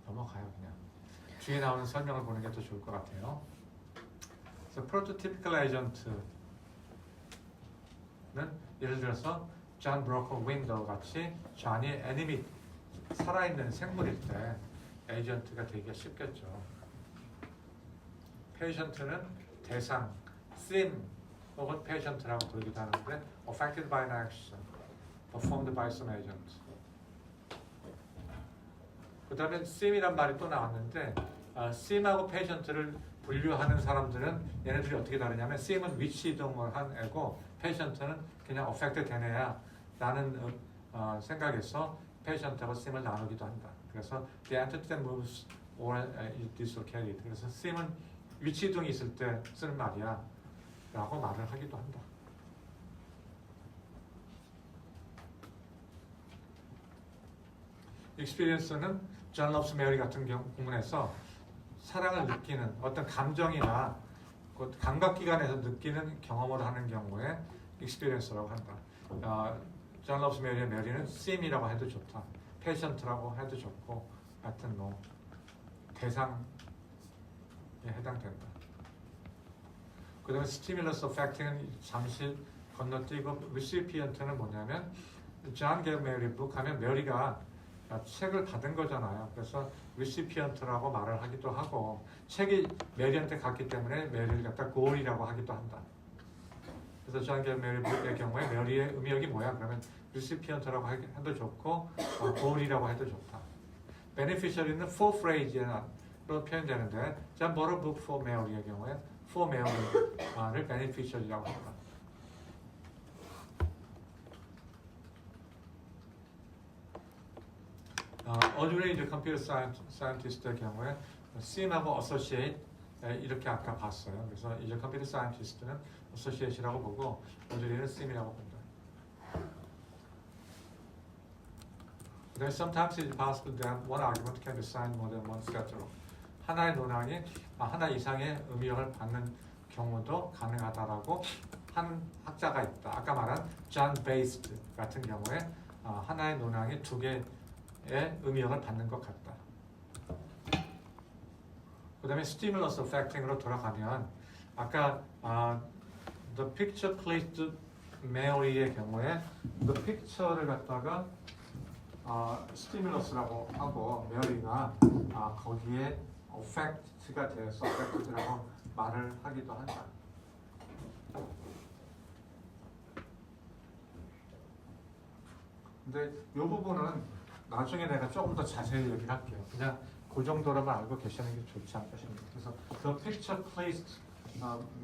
넘어가요 그냥. 뒤에 나오는 설명을 보는 게 더 좋을 것 같아요. 그래서 prototypical agent는 예를 들어서 John broke a window 같이 존이 애니밋 살아있는 생물일 때 에이전트가 되기가 쉽겠죠. patient는 대상, theme 혹은 patient라고 부르기도 하는데 affected by an action performed by some agent. 그 다음에 theme이란 말이 또 나왔는데 theme하고 patient를 분류하는 사람들은 얘네들이 어떻게 다르냐면 theme은 위치 이동을 한 애고 patient는 그냥 affected 된 애야 라는 생각에서 patient하고 theme을 나누기도 한다. 그래서 the entity that moves or is dislocated. 그래서 theme은 위치 이동이 있을 때 쓰는 말이야 라고 말을 하기도 한다. experience는 John Loves Mary 같은 경우 부분에서 사랑을 느끼는 어떤 감정이나 그 감각기관에서 느끼는 경험을 하는 경우에 experience라고 한다. John Loves Mary의 메리는 seem이라고 해도 좋다. patient라고 해도 좋고 같은 뭐 대상에 해당된다. 그 다음에 stimulus affecting은 잠시 건너뛰고 recipient는 뭐냐면 John gave Mary a book 하면 메리가 책을 받은 거잖아요. 그래서 recipient라고 말을 하기도 하고 책이 메리한테 갔기 때문에 메리를 갖다 goal이라고 하기도 한다. 그래서 John gave Mary a book의 경우에 메리의 의미역이 뭐야? 그러면 recipient라고 해도 좋고 goal이라고 해도 좋다. beneficiary는 for phrase로 표현되는데 John bought a book for Mary의 경우에 for Mary를 beneficiary라고 한다. 어준의 이제 컴퓨터 사이언티스트의 경우에 seem하고 associate 이렇게 아까 봤어요. 그래서 이제 컴퓨터 사이언티스트는 associate이라고 보고 어준이는 seem이라고 본다. 그다음에 sometimes it's possible that one argument can be assigned more than one set으로 하나의 논항이 하나 이상의 의미역을 받는 경우도 가능하다라고 한 학자가 있다. 아까 말한 John Based 같은 경우에 하나의 논항이 두 개의 의미역을 받는 것 같다. 그 다음에 stimulus affecting으로 돌아가면 아까 the picture pleased Mary의 경우에 the picture를 갖다가 stimulus라고 하고 메리가 거기에 affect가 되어서 affected라고 말을 하기도 한다. 근데 이 부분은 나중에 내가 조금 더 자세히 얘기를 할게요. 그냥 그 정도로만 알고 계시는 게 좋지 않을까 싶습니다. 그래서 the picture placed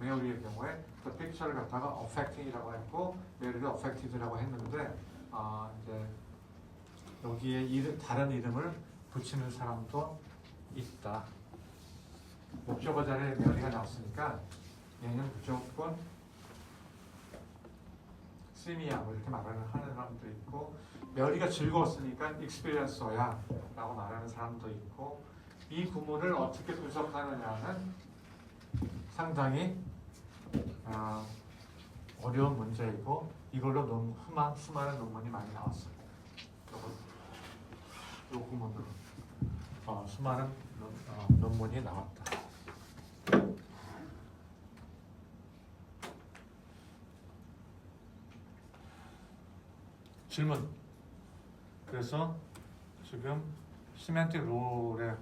Mary의 경우에 the picture를 갖다가 affecting이라고 했고 Mary가 affected라고 했는데 이제 여기에 다른 이름을 붙이는 사람도 있다. 목적어 자리에 Mary가 나왔으니까 얘는 무조건 seem이야 뭐 이렇게 말하는 사람도 있고 메리가 즐거웠으니까 experience야 라고 말하는 사람도 있고 이 구문을 어떻게 분석하느냐는 상당히 어려운 문제이고 이걸로 수많은 논문이 많이 나왔어요. 이 구문으로 수많은 논문이 나왔다. 질문. 그래서 지금 시멘틱 롤에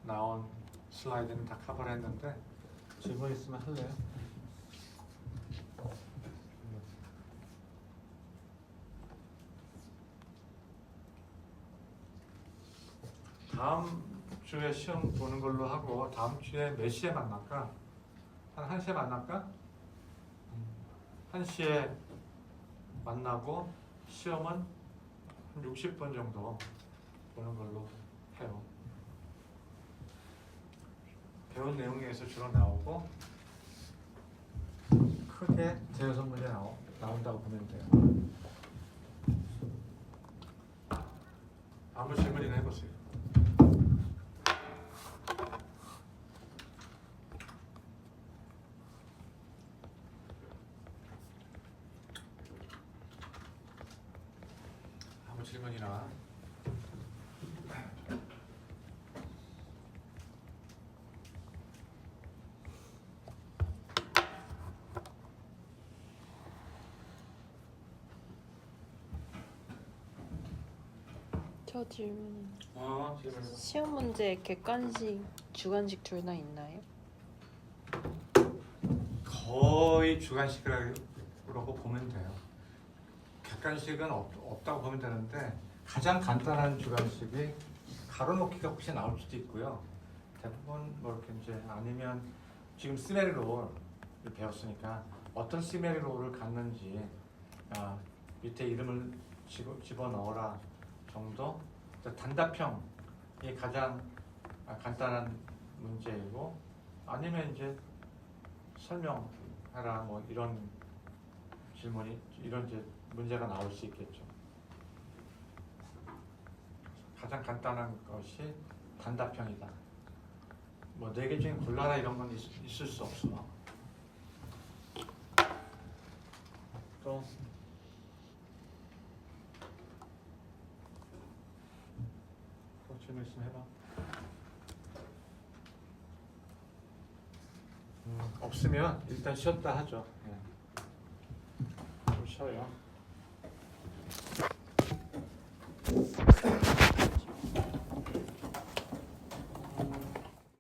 나온 슬라이드는 다 커버를 했는데 질문 있으면 할래요? 다음 주에 시험 보는 걸로 하고 다음 주에 몇 시에 만날까? 한 1시에 만날까? 1시에 만나고 시험은 한 60분 정도 보는 걸로 해요. 배운 내용에서 주로 나오고 크게 대여섯 문제 나온다고 보면 돼요. 아무 질문이나 해보세요. 아무 질문이나. 저 질문. 질문. 시험 문제 객관식, 주관식 둘 다 있나요? 거의 주관식이라고 보면 돼요. 객관식은 없다고 보면 되는데 가장 간단한 주관식이 가로놓기가 혹시 나올 수도 있고요. 대부분 뭐 이렇게 이제 아니면 지금 시메리 롤을 배웠으니까 어떤 시메리 롤을 갖는지 밑에 이름을 집어넣어라 정도. 단답형이 가장 간단한 문제이고 아니면 이제 설명하라 뭐 이런 질문이 이런 이제 문제가 나올 수 있겠죠. 가장 간단한 것이 단답형이다. 뭐 4개 중에 골라라 이런 건 있을 수 없어. 또 질문 있으면 해봐. 없으면 일단 쉬었다 하죠. 좀 쉬어요.